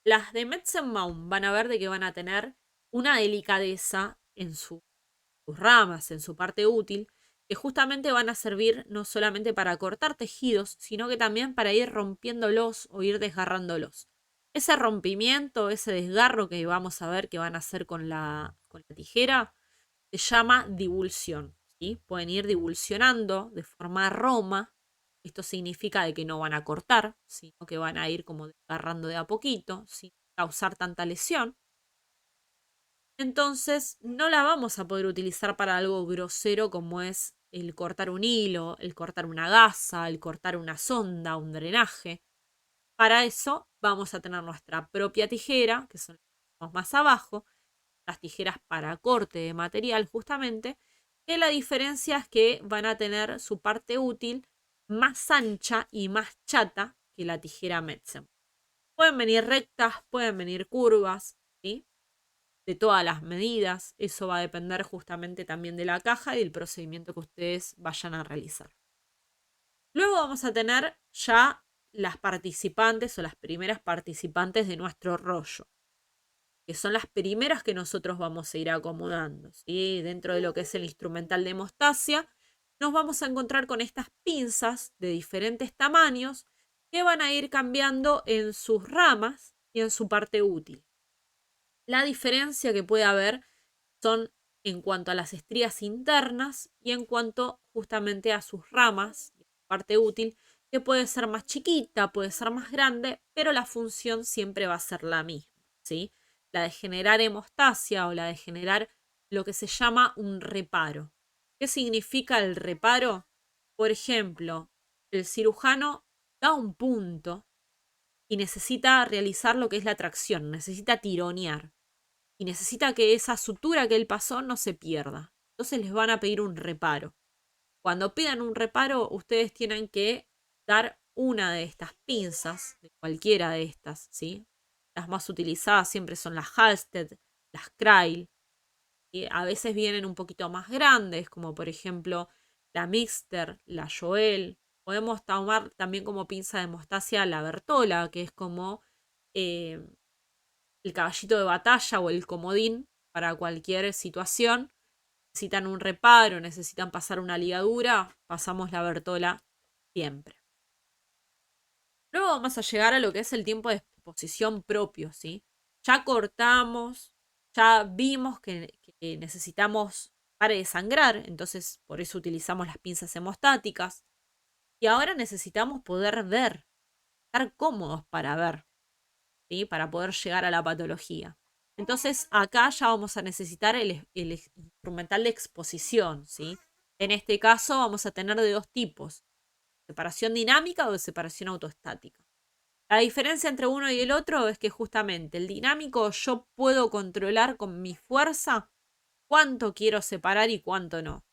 Las de Metzenbaum van a ver de que van a tener una delicadeza en sus ramas, en su parte útil, que justamente van a servir no solamente para cortar tejidos, sino que también para ir rompiéndolos o ir desgarrándolos. Ese rompimiento, ese desgarro que vamos a ver que van a hacer con la tijera, se llama divulsión, ¿sí? Pueden ir divulsionando de forma roma. Esto significa de que no van a cortar, sino que van a ir como desgarrando de a poquito, sin causar tanta lesión. Entonces, no la vamos a poder utilizar para algo grosero como es el cortar un hilo, el cortar una gasa, el cortar una sonda, un drenaje. Para eso vamos a tener nuestra propia tijera, que son las más abajo, las tijeras para corte de material justamente, que la diferencia es que van a tener su parte útil más ancha y más chata que la tijera Metzen. Pueden venir rectas, pueden venir curvas, ¿sí? De todas las medidas. Eso va a depender justamente también de la caja y del procedimiento que ustedes vayan a realizar. Luego vamos a tener ya las participantes o las primeras participantes de nuestro rollo, que son las primeras que nosotros vamos a ir acomodando, ¿sí? Dentro de lo que es el instrumental de hemostasia, nos vamos a encontrar con estas pinzas de diferentes tamaños que van a ir cambiando en sus ramas y en su parte útil. La diferencia que puede haber son en cuanto a las estrías internas y en cuanto justamente a sus ramas, parte útil, que puede ser más chiquita, puede ser más grande, pero la función siempre va a ser la misma, ¿sí? La de generar hemostasia o la de generar lo que se llama un reparo. ¿Qué significa el reparo? Por ejemplo, el cirujano da un punto y necesita realizar lo que es la tracción, necesita tironear y necesita que esa sutura que él pasó no se pierda. Entonces les van a pedir un reparo. Cuando pidan un reparo, ustedes tienen que dar una de estas pinzas, de cualquiera de estas, ¿sí? Las más utilizadas siempre son las Halsted, las Krail. Y a veces vienen un poquito más grandes, como por ejemplo la Mixter, la Joel. Podemos tomar también como pinza de hemostasia la Bertola, que es como el caballito de batalla o el comodín para cualquier situación. Necesitan un reparo, necesitan pasar una ligadura, pasamos la Bertola siempre. Luego vamos a llegar a lo que es el tiempo de exposición propio, ¿sí? Ya cortamos, ya vimos que necesitamos pare de sangrar, entonces por eso utilizamos las pinzas hemostáticas. Y ahora necesitamos poder ver, estar cómodos para ver, ¿sí? Para poder llegar a la patología. Entonces acá ya vamos a necesitar el instrumental de exposición, ¿sí? En este caso vamos a tener de dos tipos, separación dinámica o de separación autoestática. La diferencia entre uno y el otro es que justamente el dinámico yo puedo controlar con mi fuerza cuánto quiero separar y cuánto no.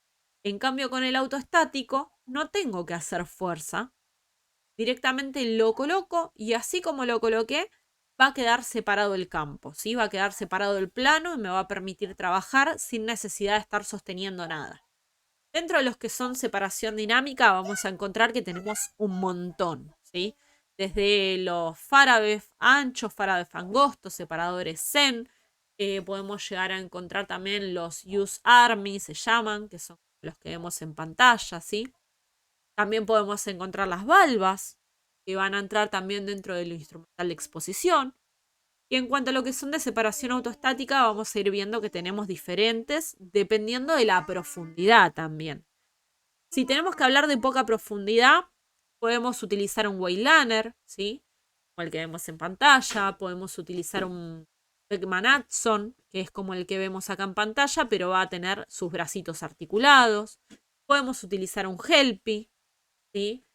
En cambio con el autoestático no tengo que hacer fuerza, directamente lo coloco y así como lo coloqué, va a quedar separado el campo, ¿sí? Va a quedar separado el plano y me va a permitir trabajar sin necesidad de estar sosteniendo nada. Dentro de los que son separación dinámica vamos a encontrar que tenemos un montón, ¿sí? Desde los Farabev anchos, Farabev angostos, separadores Zen. Podemos llegar a encontrar también los Use Army, se llaman, que son los que vemos en pantalla, ¿sí? También podemos encontrar las valvas, que van a entrar también dentro del instrumental de exposición. Y en cuanto a lo que son de separación autoestática, vamos a ir viendo que tenemos diferentes dependiendo de la profundidad también. Si tenemos que hablar de poca profundidad, podemos utilizar un Weylander, ¿sí? Como el que vemos en pantalla. Podemos utilizar un Beckman Adson, que es como el que vemos acá en pantalla, pero va a tener sus bracitos articulados. Podemos utilizar un Helpy, ¿sí?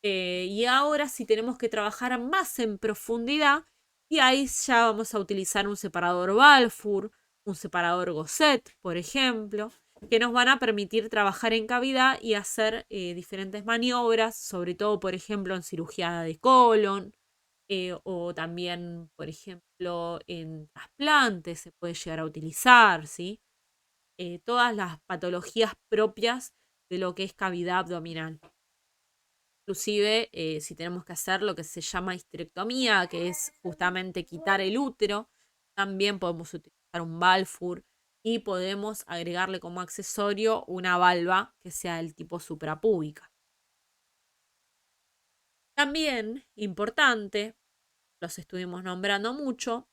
Y ahora si tenemos que trabajar más en profundidad, y ahí ya vamos a utilizar un separador Balfour, un separador Gosset, por ejemplo, que nos van a permitir trabajar en cavidad y hacer diferentes maniobras, sobre todo, por ejemplo, en cirugía de colon, o también, por ejemplo, en trasplantes se puede llegar a utilizar, ¿sí? Todas las patologías propias de lo que es cavidad abdominal. Inclusive, si tenemos que hacer lo que se llama histerectomía, que es justamente quitar el útero, también podemos utilizar un Balfour y podemos agregarle como accesorio una valva que sea del tipo suprapúbica. También, importante, los estuvimos nombrando mucho,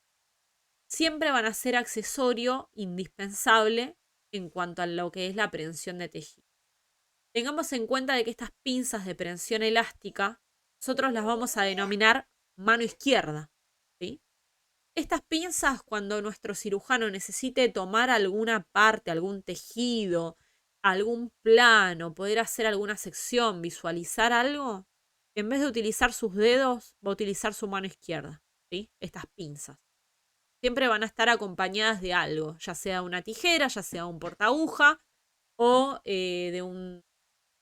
siempre van a ser accesorio indispensable en cuanto a lo que es la prehensión de tejido. Tengamos en cuenta de que estas pinzas de prensión elástica, nosotros las vamos a denominar mano izquierda, ¿sí? Estas pinzas, cuando nuestro cirujano necesite tomar alguna parte, algún tejido, algún plano, poder hacer alguna sección, visualizar algo, en vez de utilizar sus dedos, va a utilizar su mano izquierda, ¿sí? Estas pinzas. Siempre van a estar acompañadas de algo, ya sea una tijera, ya sea un portaaguja o de un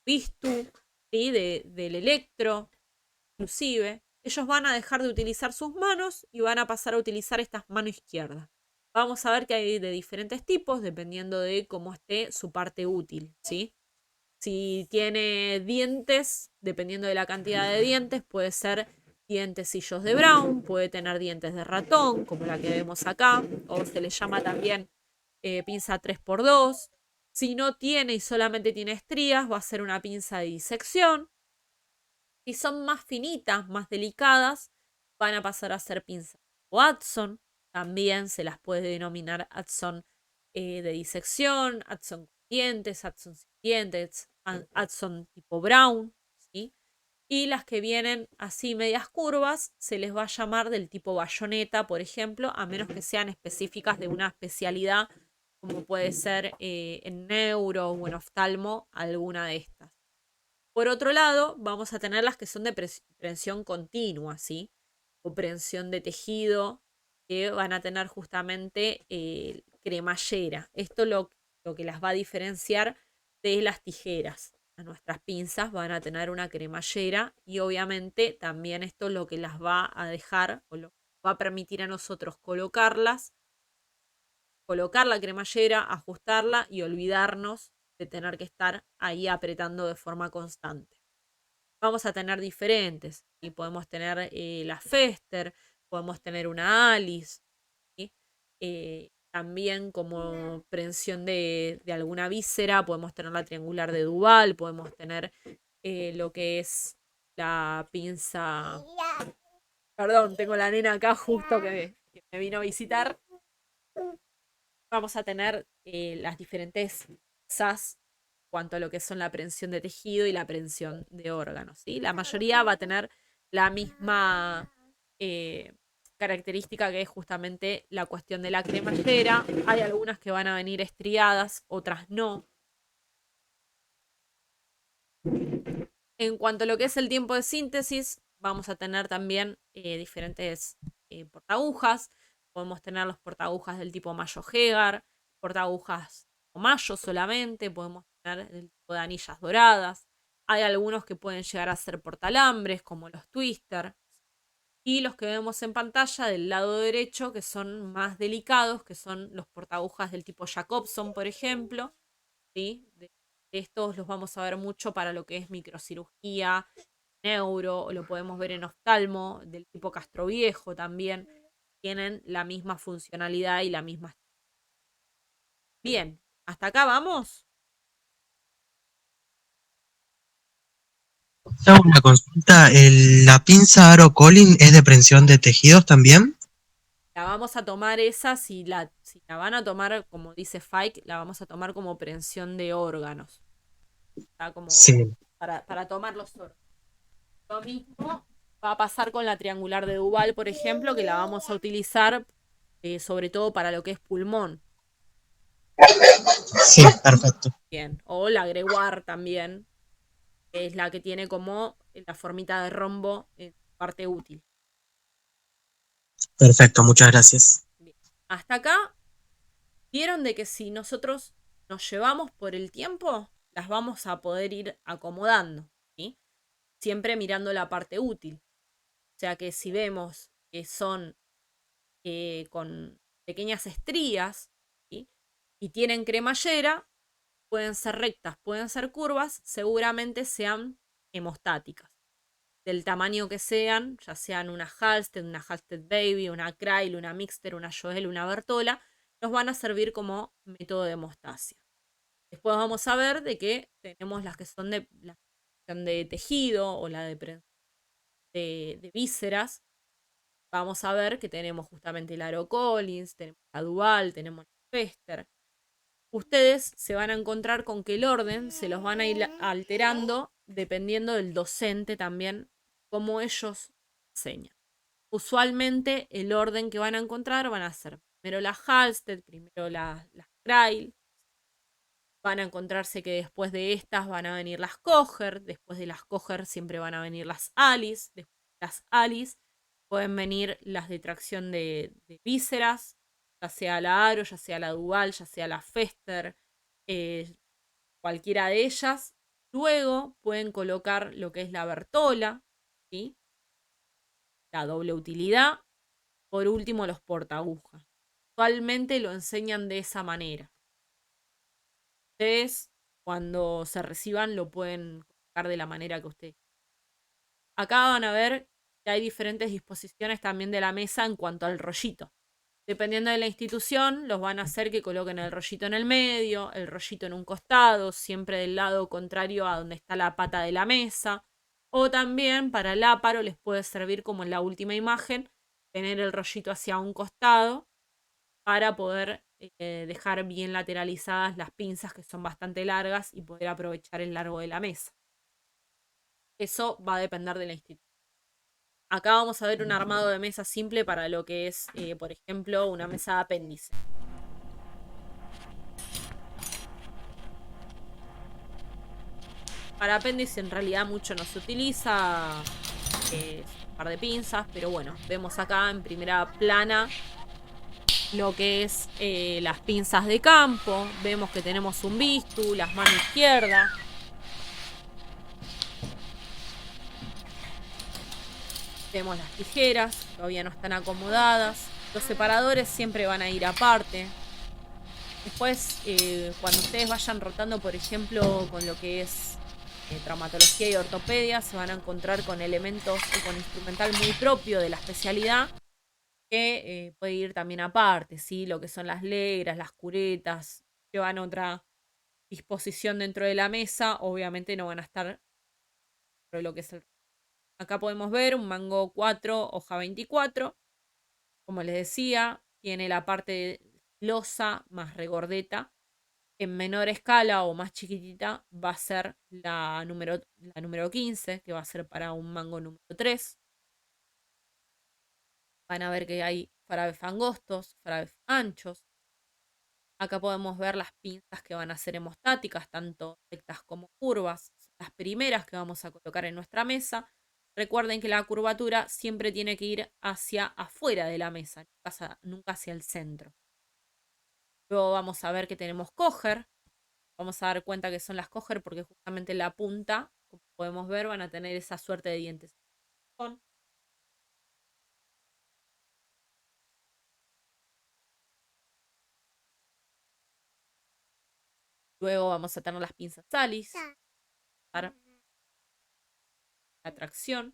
Vistu, ¿sí? Del electro, inclusive. Ellos van a dejar de utilizar sus manos y van a pasar a utilizar esta mano izquierda. Vamos a ver que hay de diferentes tipos, dependiendo de cómo esté su parte útil, ¿sí? Si tiene dientes, dependiendo de la cantidad de dientes, puede ser dientecillos de Brown, puede tener dientes de ratón, como la que vemos acá, o se le llama también pinza 3x2. Si no tiene y solamente tiene estrías, va a ser una pinza de disección. Si son más finitas, más delicadas, van a pasar a ser pinzas o Adson. También se las puede denominar Adson de disección, Adson con dientes, Adson sin dientes, Adson tipo Brown, ¿sí? Y las que vienen así medias curvas se les va a llamar del tipo bayoneta, por ejemplo, a menos que sean específicas de una especialidad como puede ser en neuro o en oftalmo, alguna de estas. Por otro lado, vamos a tener las que son de prensión continua, ¿sí? O prensión de tejido, que van a tener justamente cremallera. Esto lo que las va a diferenciar de las tijeras. Nuestras pinzas van a tener una cremallera y obviamente también esto lo que las va a dejar o lo va a permitir a nosotros colocarlas, colocar la cremallera, ajustarla y olvidarnos de tener que estar ahí apretando de forma constante. Vamos a tener diferentes, y podemos tener la Fester, podemos tener una Alice, ¿sí? También como prensión de alguna víscera, podemos tener la triangular de Duval, podemos tener lo que es la pinza. Perdón, tengo la nena acá justo que me vino a visitar. Vamos a tener las diferentes SAS cuanto a lo que son la prensión de tejido y la prensión de órganos, ¿sí? La mayoría va a tener la misma característica, que es justamente la cuestión de la cremallera. Hay algunas que van a venir estriadas, otras no. En cuanto a lo que es el tiempo de síntesis, vamos a tener también diferentes portaagujas. Podemos tener los portaagujas del tipo Mayo-Hegar, portaagujas o Mayo solamente, podemos tener el tipo de anillas doradas. Hay algunos que pueden llegar a ser portalambres, como los twister. Y los que vemos en pantalla del lado derecho, que son más delicados, que son los portagujas del tipo Jacobson, por ejemplo. ¿Sí? De estos los vamos a ver mucho para lo que es microcirugía, neuro, o lo podemos ver en oftalmo, del tipo Castroviejo también. Tienen la misma funcionalidad y la misma. Bien, ¿hasta acá vamos? Te hago una consulta. ¿La pinza Aro Colin es de prensión de tejidos también? La vamos a tomar esa, si la van a tomar, como dice Fike, la vamos a tomar como prensión de órganos. Está como Sí, para tomar los órganos. Lo mismo va a pasar con la triangular de Duval, por ejemplo, que la vamos a utilizar sobre todo para lo que es pulmón. sí, perfecto. Bien. O la Gregoire también, que es la que tiene como la formita de rombo en parte útil. Perfecto, muchas gracias. Bien. Hasta acá, vieron de que si nosotros nos llevamos por el tiempo, las vamos a poder ir acomodando, ¿sí? Siempre mirando la parte útil. O sea que si vemos que son con pequeñas estrías, ¿sí? Y tienen cremallera, pueden ser rectas, pueden ser curvas, seguramente sean hemostáticas. Del tamaño que sean, ya sean una Halsted Baby, una Krail, una Mixter, una Joel, una Bertola, nos van a servir como método de hemostasia. Después vamos a ver de que tenemos las que son de tejido o la de vísceras. Vamos a ver que tenemos justamente el Aro Collins, tenemos la Duval, tenemos la Fester. Ustedes se van a encontrar con que el orden se los van a ir alterando dependiendo del docente también, cómo ellos enseñan. Usualmente el orden que van a encontrar van a ser primero la Halsted, primero las Krail. Van a encontrarse que después de estas van a venir las Kocher, después de las Kocher siempre van a venir las Alice, después de las Alice pueden venir las de tracción de vísceras, ya sea la Aro, ya sea la Duval, ya sea la Fester, cualquiera de ellas. Luego pueden colocar lo que es la Bertola, ¿sí? La doble utilidad. Por último, los portagujas. Actualmente lo enseñan de esa manera. Ustedes, cuando se reciban, lo pueden colocar de la manera que ustedes. Acá van a ver que hay diferentes disposiciones también de la mesa en cuanto al rollito. Dependiendo de la institución, los van a hacer que coloquen el rollito en el medio, el rollito en un costado, siempre del lado contrario a donde está la pata de la mesa. O también para el áparo les puede servir, como en la última imagen, tener el rollito hacia un costado para poder dejar bien lateralizadas las pinzas, que son bastante largas, y poder aprovechar el largo de la mesa. Eso va a depender de la institución. Acá vamos a ver un armado de mesa simple para lo que es, por ejemplo, una mesa de apéndice. Para apéndice en realidad mucho no se utiliza, un par de pinzas, pero bueno, vemos acá en primera plana lo que es las pinzas de campo. Vemos que tenemos un bistu, las manos izquierdas. Vemos las tijeras, todavía no están acomodadas. Los separadores siempre van a ir aparte. Después, cuando ustedes vayan rotando, por ejemplo, con lo que es traumatología y ortopedia, se van a encontrar con elementos o con instrumental muy propio de la especialidad, que puede ir también aparte, ¿sí? Lo que son las legras, las curetas, llevan otra disposición dentro de la mesa. Obviamente no van a estar dentro de lo que es el. Acá podemos ver un mango 4, hoja 24. Como les decía, tiene la parte losa más regordeta. En menor escala o más chiquitita va a ser la número 15, que va a ser para un mango número 3. Van a ver que hay farabes angostos, farabes anchos. Acá podemos ver las pinzas que van a ser hemostáticas, tanto rectas como curvas. Las primeras que vamos a colocar en nuestra mesa. Recuerden que la curvatura siempre tiene que ir hacia afuera de la mesa, nunca hacia el centro. Luego vamos a ver que tenemos Kocher. Vamos a dar cuenta que son las Kocher porque justamente la punta, como podemos ver, van a tener esa suerte de dientes. Luego vamos a tener las pinzas Salis para la tracción.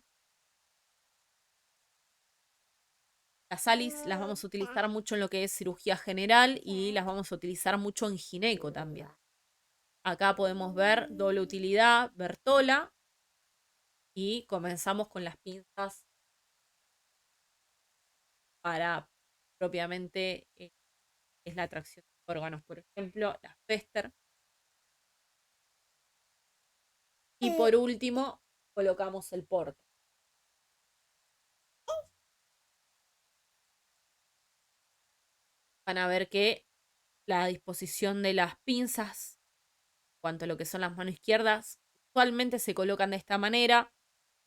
Las Salis las vamos a utilizar mucho en lo que es cirugía general y las vamos a utilizar mucho en gineco también. Acá podemos ver doble utilidad, Bertola, y comenzamos con las pinzas para propiamente es la tracción de órganos, por ejemplo, las Fester. Y por último, colocamos el porta. Van a ver que la disposición de las pinzas, en cuanto a lo que son las manos izquierdas, usualmente se colocan de esta manera,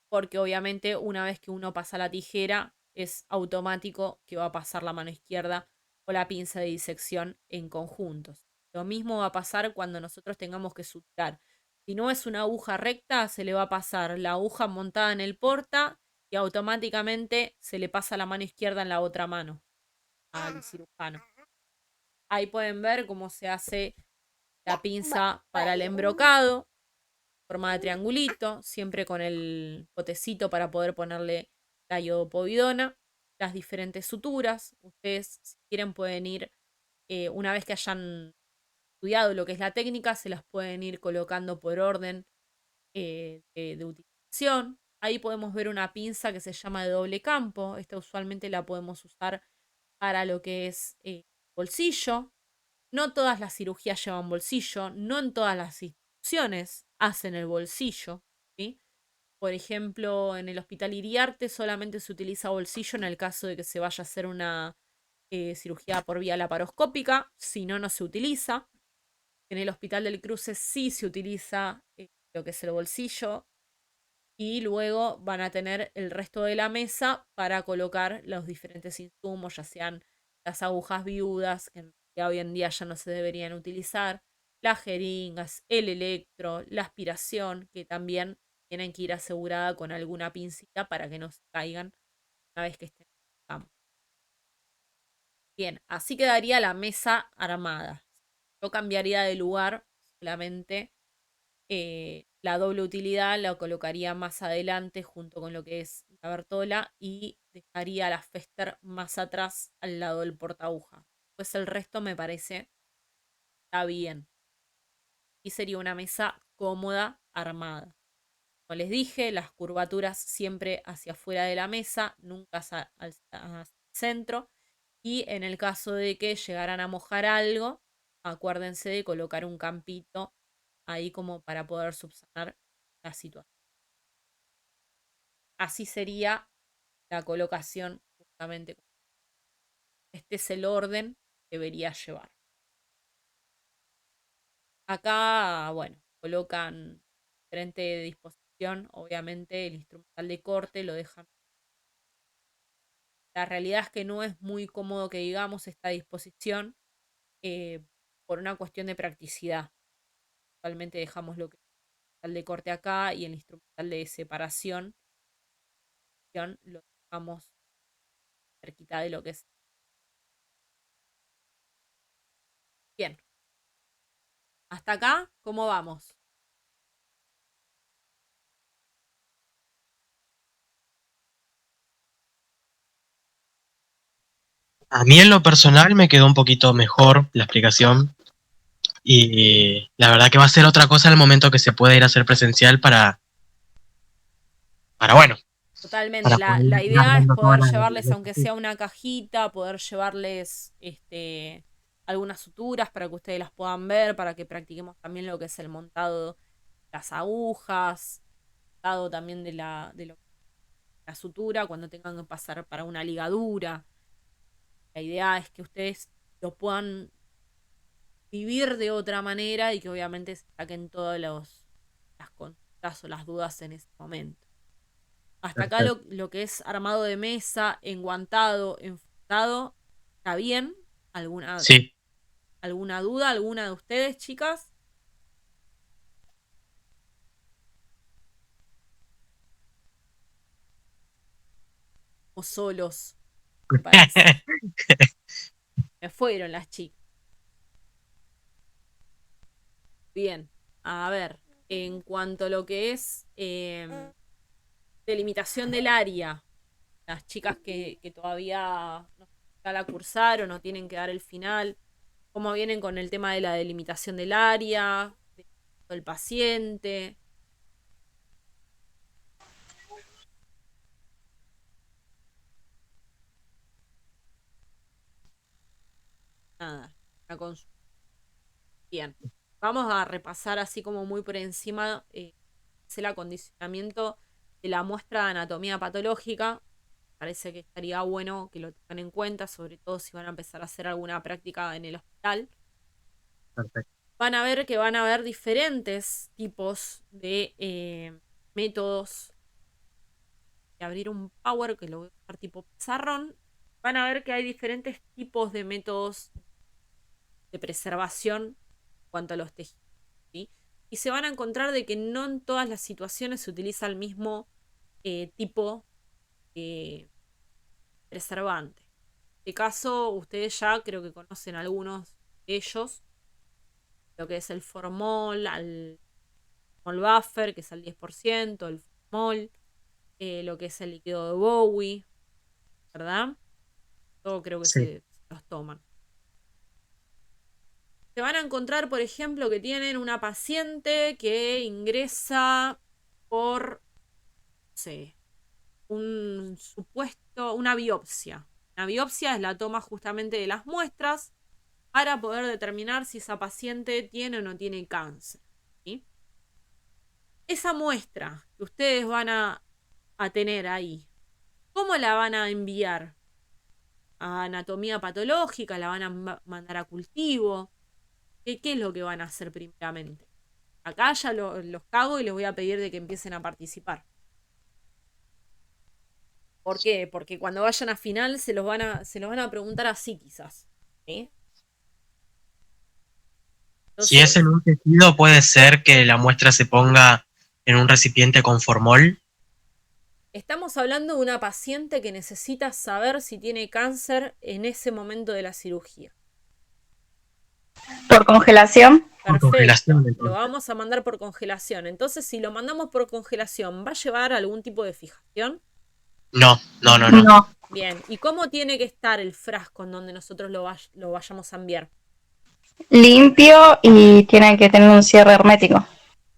porque obviamente una vez que uno pasa la tijera, es automático que va a pasar la mano izquierda o la pinza de disección en conjuntos. Lo mismo va a pasar cuando nosotros tengamos que suturar. Si no es una aguja recta, se le va a pasar la aguja montada en el porta y automáticamente se le pasa la mano izquierda en la otra mano al cirujano. Ahí pueden ver cómo se hace la pinza para el embrocado, forma de triangulito, siempre con el potecito para poder ponerle la iodopovidona, las diferentes suturas. Ustedes, si quieren, pueden ir, una vez que hayan estudiado lo que es la técnica, se las pueden ir colocando por orden de utilización. Ahí podemos ver una pinza que se llama de doble campo. Esta usualmente la podemos usar para lo que es bolsillo. No todas las cirugías llevan bolsillo, no en todas las instituciones hacen el bolsillo, ¿sí? Por ejemplo, en el Hospital Iriarte solamente se utiliza bolsillo en el caso de que se vaya a hacer una cirugía por vía laparoscópica, si no, no se utiliza. En el Hospital del Cruce sí se utiliza lo que es el bolsillo y luego van a tener el resto de la mesa para colocar los diferentes insumos, ya sean las agujas viudas, que hoy en día ya no se deberían utilizar, las jeringas, el electro, la aspiración, que también tienen que ir asegurada con alguna pincita para que no se caigan una vez que estén en el campo. Bien, así quedaría la mesa armada. Yo cambiaría de lugar solamente la doble utilidad la colocaría más adelante junto con lo que es la Bertola y dejaría la Fester más atrás al lado del portaguja. Pues el resto me parece está bien. Y sería una mesa cómoda, armada. Como les dije, las curvaturas siempre hacia afuera de la mesa, nunca hacia el centro. Y en el caso de que llegaran a mojar algo, acuérdense de colocar un campito ahí como para poder subsanar la situación. Así sería la colocación justamente. Este es el orden que debería llevar. Acá, bueno, colocan diferente disposición. Obviamente el instrumental de corte lo dejan. La realidad es que no es muy cómodo que digamos esta disposición por una cuestión de practicidad. Actualmente dejamos lo que es el instrumental de corte acá y el instrumental de separación lo dejamos cerquita de lo que es. Bien. Hasta acá, ¿cómo vamos? A mí en lo personal me quedó un poquito mejor la explicación y la verdad que va a ser otra cosa en el momento que se pueda ir a hacer presencial para bueno, Totalmente. para poder La ir idea es armando toda poder la... llevarles, aunque sea una cajita, poder llevarles algunas suturas para que ustedes las puedan ver, para que practiquemos también lo que es el montado de las agujas, montado también la sutura cuando tengan que pasar para una ligadura. La idea es que ustedes lo puedan vivir de otra manera y que obviamente se saquen todas las consultas o las dudas en ese momento. Hasta acá Perfecto. lo que es armado de mesa, enguantado, enfundado, ¿está bien? Sí, ¿Alguna duda? ¿Alguna de ustedes, chicas? O solos, me parece. Me fueron las chicas. Bien, a ver, en cuanto a lo que es delimitación del área, las chicas que todavía no la cursaron o tienen que dar el final, cómo vienen con el tema de la delimitación del área, del paciente. Nada, la consulta. Bien, vamos a repasar así como muy por encima es el acondicionamiento de la muestra de anatomía patológica. Parece que estaría bueno que lo tengan en cuenta, sobre todo si van a empezar a hacer alguna práctica en el hospital. Perfecto. Van a ver que van a haber diferentes tipos de métodos. De abrir un Power, que lo voy a usar tipo pizarrón. Van a ver que hay diferentes tipos de métodos de preservación en cuanto a los tejidos, ¿sí? Y se van a encontrar de que no en todas las situaciones se utiliza el mismo tipo de preservante. En este caso, ustedes ya creo que conocen algunos de ellos, lo que es el formol, el formol buffer, que es al 10%, el formol, lo que es el líquido de Bowie, ¿verdad? Todo creo que Sí. se los toman. Se van a encontrar, por ejemplo, que tienen una paciente que ingresa por, no sé, un supuesto, una biopsia. Una biopsia es la toma justamente de las muestras para poder determinar si esa paciente tiene o no tiene cáncer, ¿sí? Esa muestra que ustedes van a tener ahí, ¿cómo la van a enviar? ¿A anatomía patológica? ¿La van a mandar a cultivo? ¿Qué es lo que van a hacer primeramente? Acá ya los cago y les voy a pedir de que empiecen a participar. ¿Por qué? Porque cuando vayan a final se los van a preguntar así quizás, ¿sí? Si es Entonces, en un tejido, puede ser que la muestra se ponga en un recipiente con formol. estamos hablando de una paciente que necesita saber si tiene cáncer en ese momento de la cirugía. Por congelación. Por Perfecto, congelación, lo entonces. vamos a mandar por congelación. Entonces, si lo mandamos por congelación, ¿va a llevar algún tipo de fijación? No, no, no, no. No. Bien, ¿y cómo tiene que estar el frasco en donde nosotros lo vayamos a enviar? Limpio y tiene que tener un cierre hermético.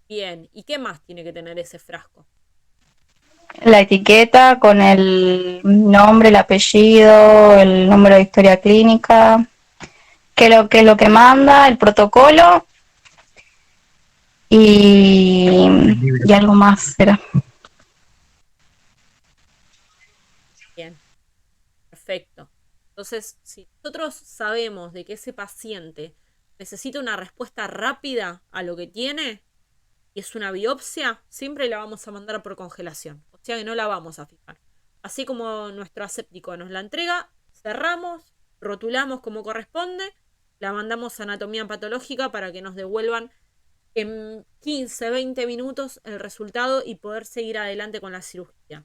Bien, ¿y qué más tiene que tener ese frasco? La etiqueta con el nombre, el apellido, el número de historia clínica, que es lo que manda, el protocolo El libro. y algo más era. Bien, perfecto. Entonces, si nosotros sabemos de que ese paciente necesita una respuesta rápida a lo que tiene y es una biopsia, siempre la vamos a mandar por congelación. O sea que no la vamos a fijar. Así como nuestro aséptico nos la entrega, cerramos, rotulamos como corresponde, la mandamos a anatomía patológica para que nos devuelvan en 15, 20 minutos el resultado y poder seguir adelante con la cirugía.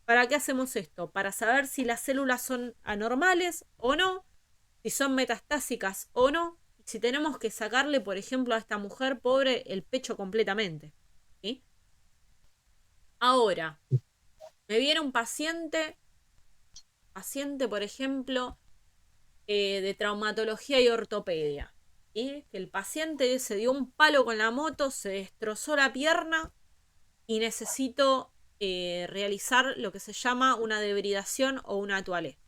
¿Para qué hacemos esto? Para saber si las células son anormales o no, si son metastásicas o no, y si tenemos que sacarle, por ejemplo, a esta mujer pobre el pecho completamente, ¿sí? Ahora, me viene un paciente, por ejemplo, de traumatología y ortopedia, ¿sí? Que el paciente se dio un palo con la moto, se destrozó la pierna y necesito realizar lo que se llama una debridación o una toalé.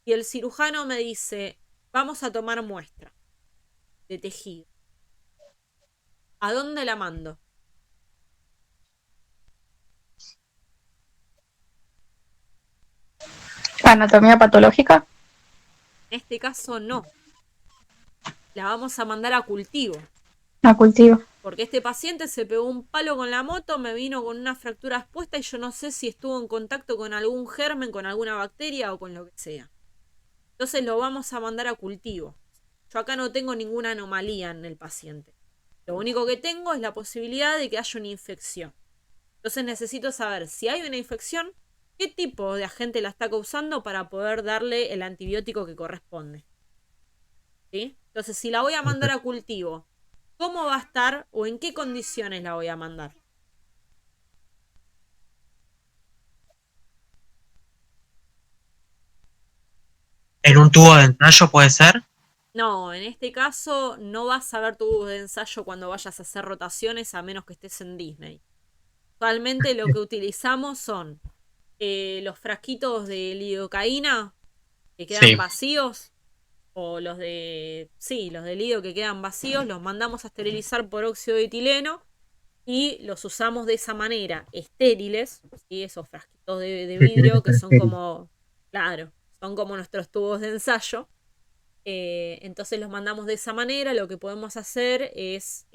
Y el cirujano me dice, vamos a tomar muestra de tejido. ¿A dónde la mando? Anatomía patológica. En este caso no. La vamos a mandar a cultivo. A cultivo. Porque este paciente se pegó un palo con la moto, me vino con una fractura expuesta y yo no sé si estuvo en contacto con algún germen, con alguna bacteria o con lo que sea. Entonces lo vamos a mandar a cultivo. Yo acá no tengo ninguna anomalía en el paciente. Lo único que tengo es la posibilidad de que haya una infección. Entonces necesito saber si hay una infección qué tipo de agente la está causando para poder darle el antibiótico que corresponde. ¿Sí? Entonces, si la voy a mandar a cultivo, ¿cómo va a estar o en qué condiciones la voy a mandar? ¿En un tubo de ensayo puede ser? No, en este caso no vas a ver tubos de ensayo cuando vayas a hacer rotaciones a menos que estés en Disney. Actualmente lo que utilizamos son los frasquitos de lidocaína que quedan Sí, vacíos, o los de, sí, los de lido que quedan vacíos, los mandamos a esterilizar por óxido de etileno y los usamos de esa manera, estériles, ¿sí? Esos frasquitos de que tiene que vidrio que ser son estéril. como, claro, son como nuestros tubos de ensayo. Entonces los mandamos de esa manera. Lo que podemos hacer es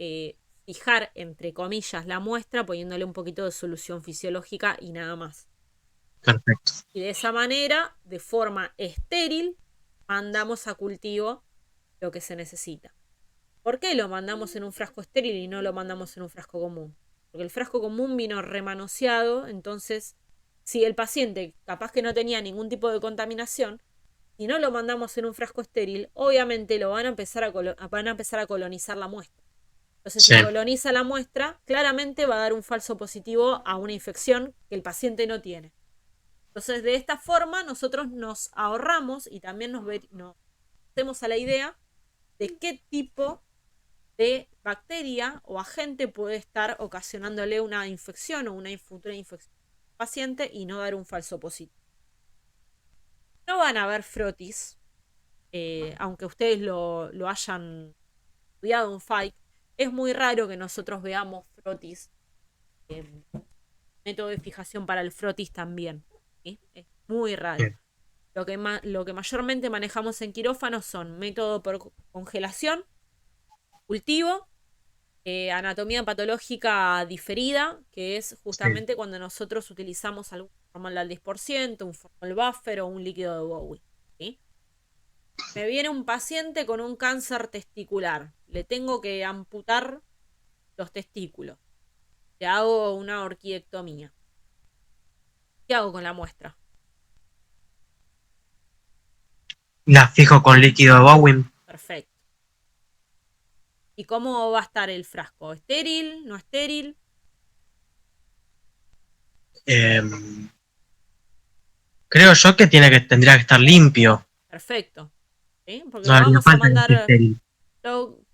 fijar, entre comillas, la muestra poniéndole un poquito de solución fisiológica y nada más. Perfecto. Y de esa manera, de forma estéril, mandamos a cultivo lo que se necesita. ¿Por qué lo mandamos en un frasco estéril y no lo mandamos en un frasco común? Porque el frasco común vino remanoseado, entonces si el paciente capaz que no tenía ningún tipo de contaminación, si no lo mandamos en un frasco estéril, obviamente lo van a empezar van a empezar a colonizar la muestra. Entonces, Sí, si coloniza la muestra, claramente va a dar un falso positivo a una infección que el paciente no tiene. Entonces, de esta forma, nosotros nos ahorramos y también nos hacemos a la idea de qué tipo de bacteria o agente puede estar ocasionándole una infección o una futura infección al paciente y no dar un falso positivo. No van a haber frotis, aunque ustedes lo hayan estudiado en FAIC, es muy raro que nosotros veamos frotis. Método de fijación para el frotis también. ¿Sí? Es muy raro. bien. Lo que mayormente manejamos en quirófano son método por congelación, cultivo, anatomía patológica diferida, que es Sí. justamente cuando nosotros utilizamos algún formol al 10%, un formol buffer o un líquido de Bowie. ¿Sí? Me viene un paciente con un cáncer testicular. Le tengo que amputar los testículos. Le hago una orquidectomía. ¿Qué hago con la muestra? La fijo con líquido de Bowen. Perfecto. ¿Y cómo va a estar el frasco? ¿Estéril? ¿No estéril? Eh, Creo yo que tendría que estar limpio. Perfecto. ¿Sí? Porque No lo haría vamos a falta que esté mandar. estéril.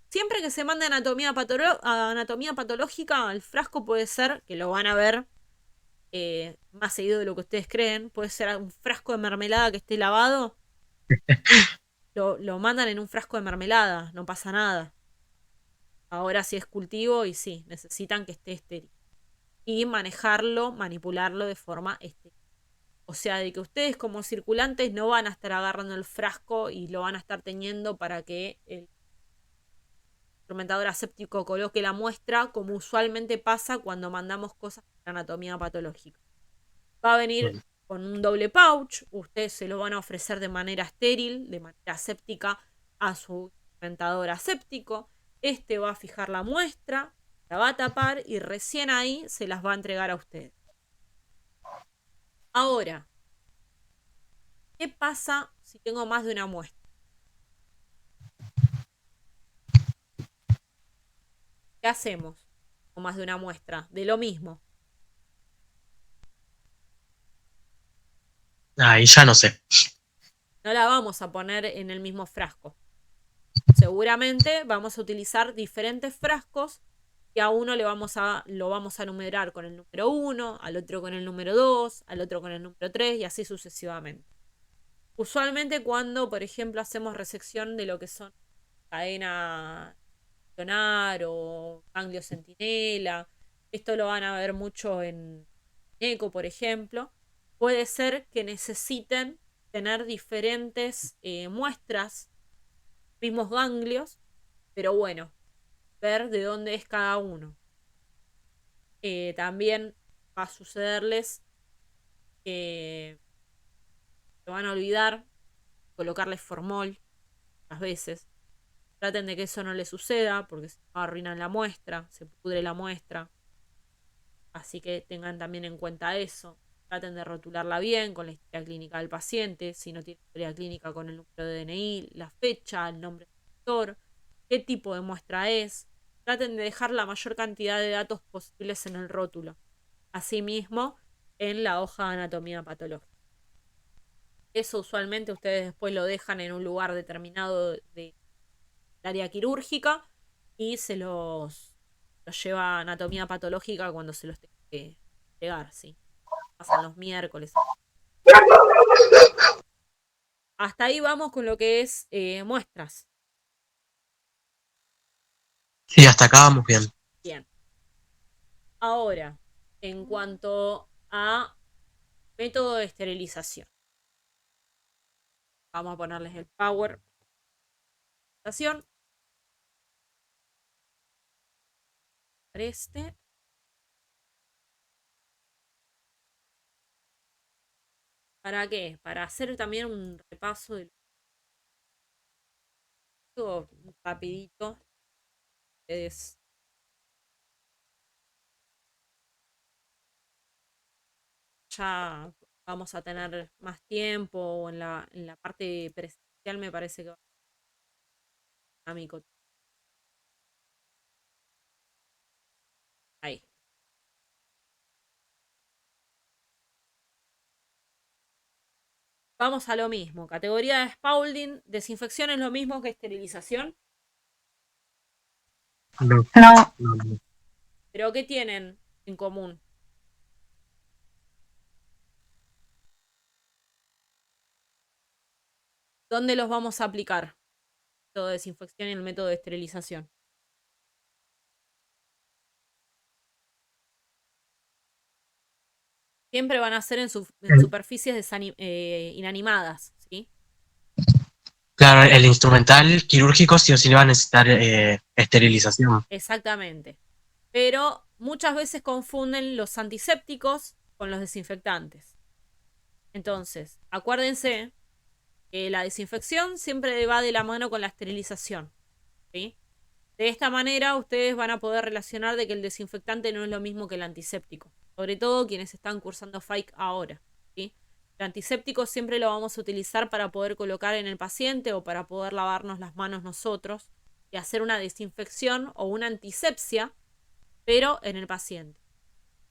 Siempre que se mande anatomía patológica, el frasco puede ser, que lo van a ver más seguido de lo que ustedes creen, puede ser un frasco de mermelada que esté lavado. Lo mandan en un frasco de mermelada, no pasa nada. Ahora sí es cultivo y sí, necesitan que esté estéril. Y manejarlo, manipularlo de forma estéril. O sea, de que ustedes como circulantes no van a estar agarrando el frasco y lo van a estar teniendo para que el instrumentador aséptico coloque la muestra, como usualmente pasa cuando mandamos cosas para anatomía patológica. Va a venir Bueno, con un doble pouch, ustedes se lo van a ofrecer de manera estéril, de manera aséptica a su instrumentador aséptico. Este va a fijar la muestra, la va a tapar y recién ahí se las va a entregar a ustedes. Ahora, ¿qué pasa si tengo más de una muestra? ¿Qué hacemos con más de una muestra? De lo mismo. ahí ya no sé. No la vamos a poner en el mismo frasco. Seguramente vamos a utilizar diferentes frascos y a uno lo vamos a numerar con el número 1, al otro con el número 2, al otro con el número 3 y así sucesivamente. Usualmente cuando, por ejemplo, hacemos resección de lo que son cadena ionar o ganglio centinela, esto lo van a ver mucho en eco, por ejemplo, puede ser que necesiten tener diferentes muestras, mismos ganglios, pero bueno, ver de dónde es cada uno. También va a sucederles que se van a olvidar colocarles formol muchas veces. Traten de que eso no les suceda porque se arruinan la muestra, se pudre la muestra. Así que tengan también en cuenta eso. traten de rotularla bien con la historia clínica del paciente, si no tiene historia clínica con el número de DNI, la fecha, el nombre del doctor, qué tipo de muestra es. Traten de dejar la mayor cantidad de datos posibles en el rótulo. Asimismo, en la hoja de anatomía patológica. Eso usualmente ustedes después lo dejan en un lugar determinado del área quirúrgica y se los lleva a anatomía patológica cuando se los tenga que llegar, ¿sí? Pasan los miércoles. Hasta ahí vamos con lo que es muestras. Sí, hasta acá vamos bien. Bien. Ahora, en cuanto a método de esterilización. Vamos a ponerles el power. Este. ¿Para qué? Para hacer también un repaso de lo rapidito. Ustedes ya vamos a tener más tiempo en la parte presencial, me parece que va a ser dinámico. Ahí. Vamos a lo mismo. Categoría de Spaulding. ¿Desinfección es lo mismo que esterilización? No, No, no, no. ¿Pero qué tienen en común? ¿Dónde los vamos a aplicar? El método de desinfección y el método de esterilización. Siempre van a ser en superficies inanimadas, ¿sí? Claro, el instrumental quirúrgico sí o sí le va a necesitar esterilización. Exactamente. Pero muchas veces confunden los antisépticos con los desinfectantes. Entonces, acuérdense que la desinfección siempre va de la mano con la esterilización, ¿sí? De esta manera ustedes van a poder relacionar de que el desinfectante no es lo mismo que el antiséptico. Sobre todo quienes están cursando FAIC ahora, ¿sí? El antiséptico siempre lo vamos a utilizar para poder colocar en el paciente o para poder lavarnos las manos nosotros y hacer una desinfección o una antisepsia, pero en el paciente.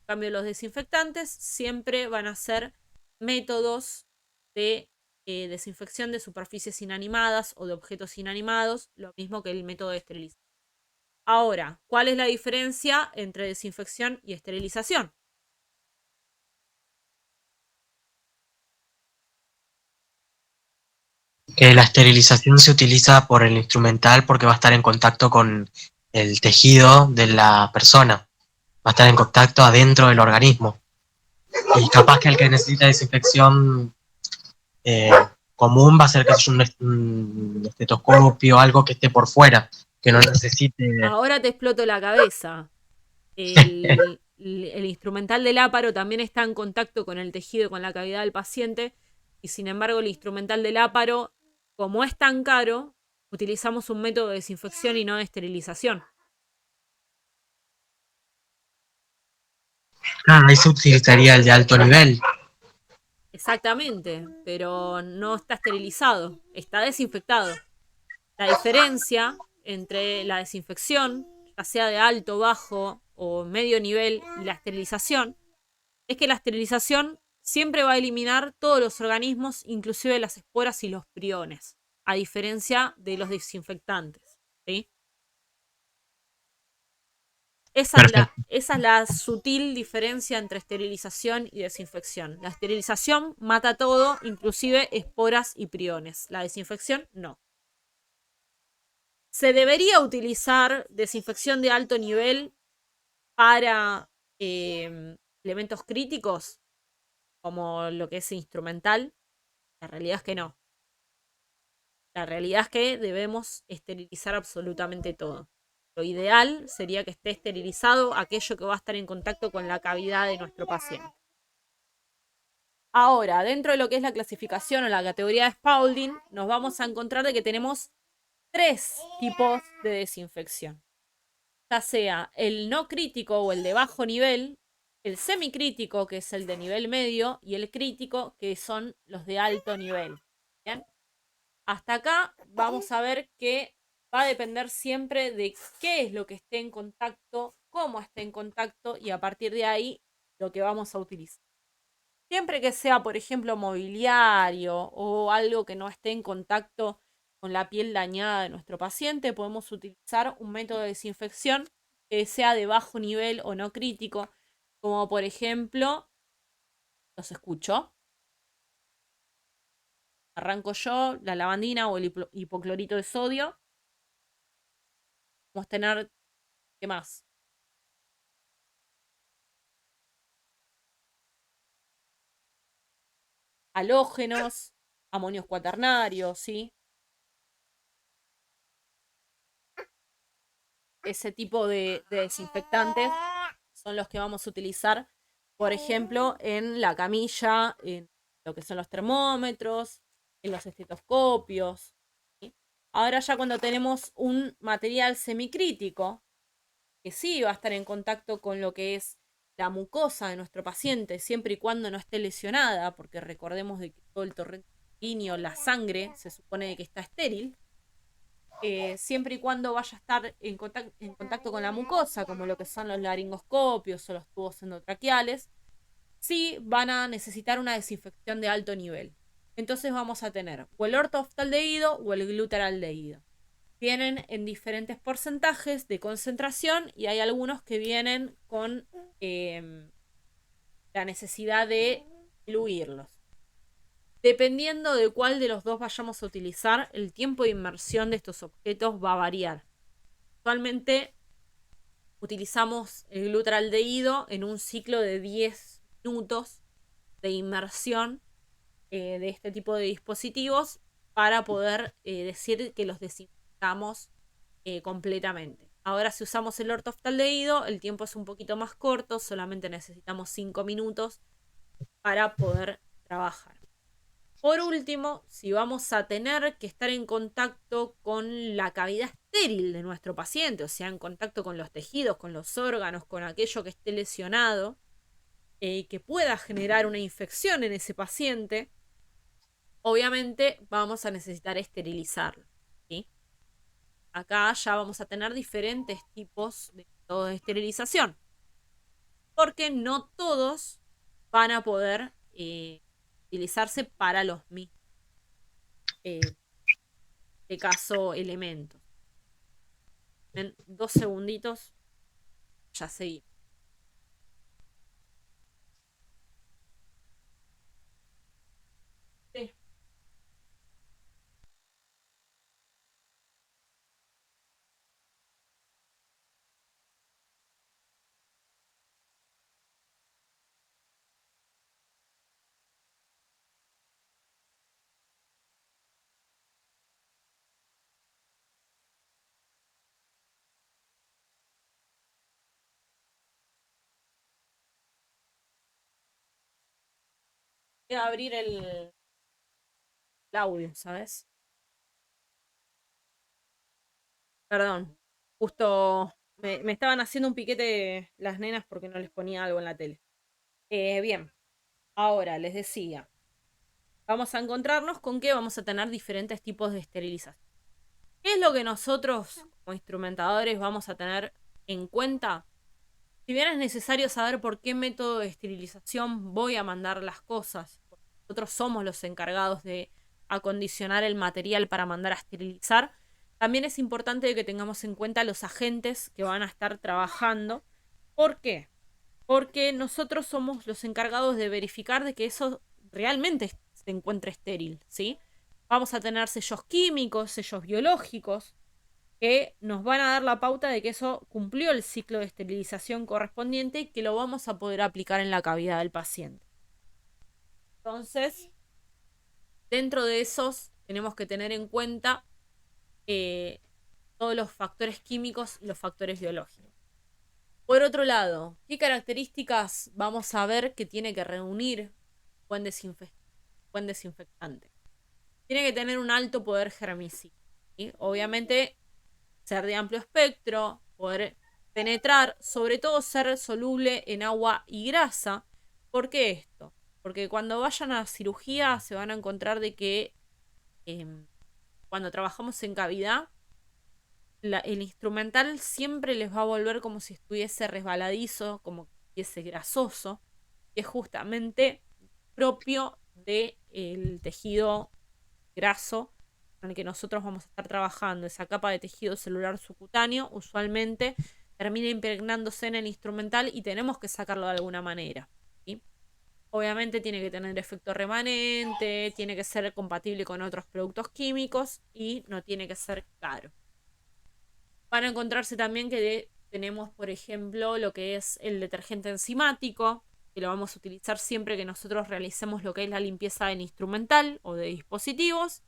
En cambio, los desinfectantes siempre van a ser métodos de desinfección de superficies inanimadas o de objetos inanimados, lo mismo que el método de esterilización. Ahora, ¿cuál es la diferencia entre desinfección y esterilización? Que la esterilización se utiliza por el instrumental porque va a estar en contacto con el tejido de la persona, va a estar en contacto adentro del organismo. Y capaz que el que necesita desinfección eh, común va a ser que es un estetoscopio, algo que esté por fuera, que no necesite. Ahora te exploto la cabeza. El instrumental del áparo también está en contacto con el tejido y con la cavidad del paciente, y sin embargo el instrumental del áparo, como es tan caro, utilizamos un método de desinfección y no de esterilización. Ah, ahí se utilizaría el de alto nivel. Exactamente, pero no está esterilizado, está desinfectado. La diferencia entre la desinfección, ya sea de alto, bajo o medio nivel, y la esterilización, es que la esterilización siempre va a eliminar todos los organismos, inclusive las esporas y los priones, a diferencia de los desinfectantes, ¿sí? Esa es la sutil diferencia entre esterilización y desinfección. La esterilización mata todo, inclusive esporas y priones. La desinfección no. ¿Se debería utilizar desinfección de alto nivel para elementos críticos, como lo que es instrumental? La realidad es que no. La realidad es que debemos esterilizar absolutamente todo. Lo ideal sería que esté esterilizado aquello que va a estar en contacto con la cavidad de nuestro paciente. Ahora, dentro de lo que es la clasificación o la categoría de Spaulding, nos vamos a encontrar de que tenemos 3 tipos de desinfección. Ya sea el no crítico o el de bajo nivel, el semicrítico, que es el de nivel medio, y el crítico, que son los de alto nivel. ¿Bien? Hasta acá vamos a ver que va a depender siempre de qué es lo que esté en contacto, cómo esté en contacto, y a partir de ahí lo que vamos a utilizar. Siempre que sea, por ejemplo, mobiliario o algo que no esté en contacto con la piel dañada de nuestro paciente, podemos utilizar un método de desinfección que sea de bajo nivel o no crítico, como por ejemplo, los escucho. Arranco yo, la lavandina o el hipoclorito de sodio. Vamos a tener, ¿qué más? Halógenos, amonios cuaternarios, ¿sí? Ese tipo de desinfectantes son los que vamos a utilizar, por ejemplo, en la camilla, en lo que son los termómetros, en los estetoscopios. ¿Sí? Ahora ya cuando tenemos un material semicrítico, que sí va a estar en contacto con lo que es la mucosa de nuestro paciente, siempre y cuando no esté lesionada, porque recordemos de que todo el torrente sanguíneo, la sangre, se supone que está estéril, siempre y cuando vaya a estar en contacto con la mucosa, como lo que son los laringoscopios o los tubos endotraqueales, sí van a necesitar una desinfección de alto nivel. Entonces vamos a tener o el ortoftaldehído o el glutaraldehído. Vienen en diferentes porcentajes de concentración y hay algunos que vienen con la necesidad de diluirlos. Dependiendo de cuál de los dos vayamos a utilizar, el tiempo de inmersión de estos objetos va a variar. Actualmente utilizamos el glutaraldehído en un ciclo de 10 minutos de inmersión de este tipo de dispositivos para poder decir que los desinfectamos completamente. Ahora, si usamos el ortoftaldehído, el tiempo es un poquito más corto, solamente necesitamos 5 minutos para poder trabajar. Por último, si vamos a tener que estar en contacto con la cavidad estéril de nuestro paciente, o sea, en contacto con los tejidos, con los órganos, con aquello que esté lesionado, que pueda generar una infección en ese paciente, obviamente vamos a necesitar esterilizarlo. ¿Sí? Acá ya vamos a tener diferentes tipos de métodos de esterilización, porque no todos van a poder utilizarse para los mismos de caso elementos. En 2 segunditos ya seguimos. Sí. Voy a abrir el audio, ¿sabes? Perdón, justo me estaban haciendo un piquete las nenas porque no les ponía algo en la tele. Bien, ahora les decía, vamos a encontrarnos con que vamos a tener diferentes tipos de esterilización. ¿Qué es lo que nosotros como instrumentadores vamos a tener en cuenta? Si bien es necesario saber por qué método de esterilización voy a mandar las cosas, nosotros somos los encargados de acondicionar el material para mandar a esterilizar, también es importante que tengamos en cuenta los agentes que van a estar trabajando. ¿Por qué? Porque nosotros somos los encargados de verificar de que eso realmente se encuentre estéril, ¿sí? Vamos a tener sellos químicos, sellos biológicos, que nos van a dar la pauta de que eso cumplió el ciclo de esterilización correspondiente y que lo vamos a poder aplicar en la cavidad del paciente. Entonces, dentro de esos tenemos que tener en cuenta todos los factores químicos y los factores biológicos. Por otro lado, ¿qué características vamos a ver que tiene que reunir buen desinfectante? Tiene que tener un alto poder germicida, ¿sí? Obviamente ser de amplio espectro, poder penetrar, sobre todo ser soluble en agua y grasa. ¿Por qué esto? Porque cuando vayan a cirugía se van a encontrar de que cuando trabajamos en cavidad, el instrumental siempre les va a volver como si estuviese resbaladizo, como si estuviese grasoso, que es justamente propio del tejido graso con el que nosotros vamos a estar trabajando. Esa capa de tejido celular subcutáneo usualmente termina impregnándose en el instrumental y tenemos que sacarlo de alguna manera, ¿sí? Obviamente tiene que tener efecto remanente, tiene que ser compatible con otros productos químicos y no tiene que ser caro. Van a encontrarse también que tenemos, por ejemplo, lo que es el detergente enzimático, que lo vamos a utilizar siempre que nosotros realicemos lo que es la limpieza del instrumental o de dispositivos.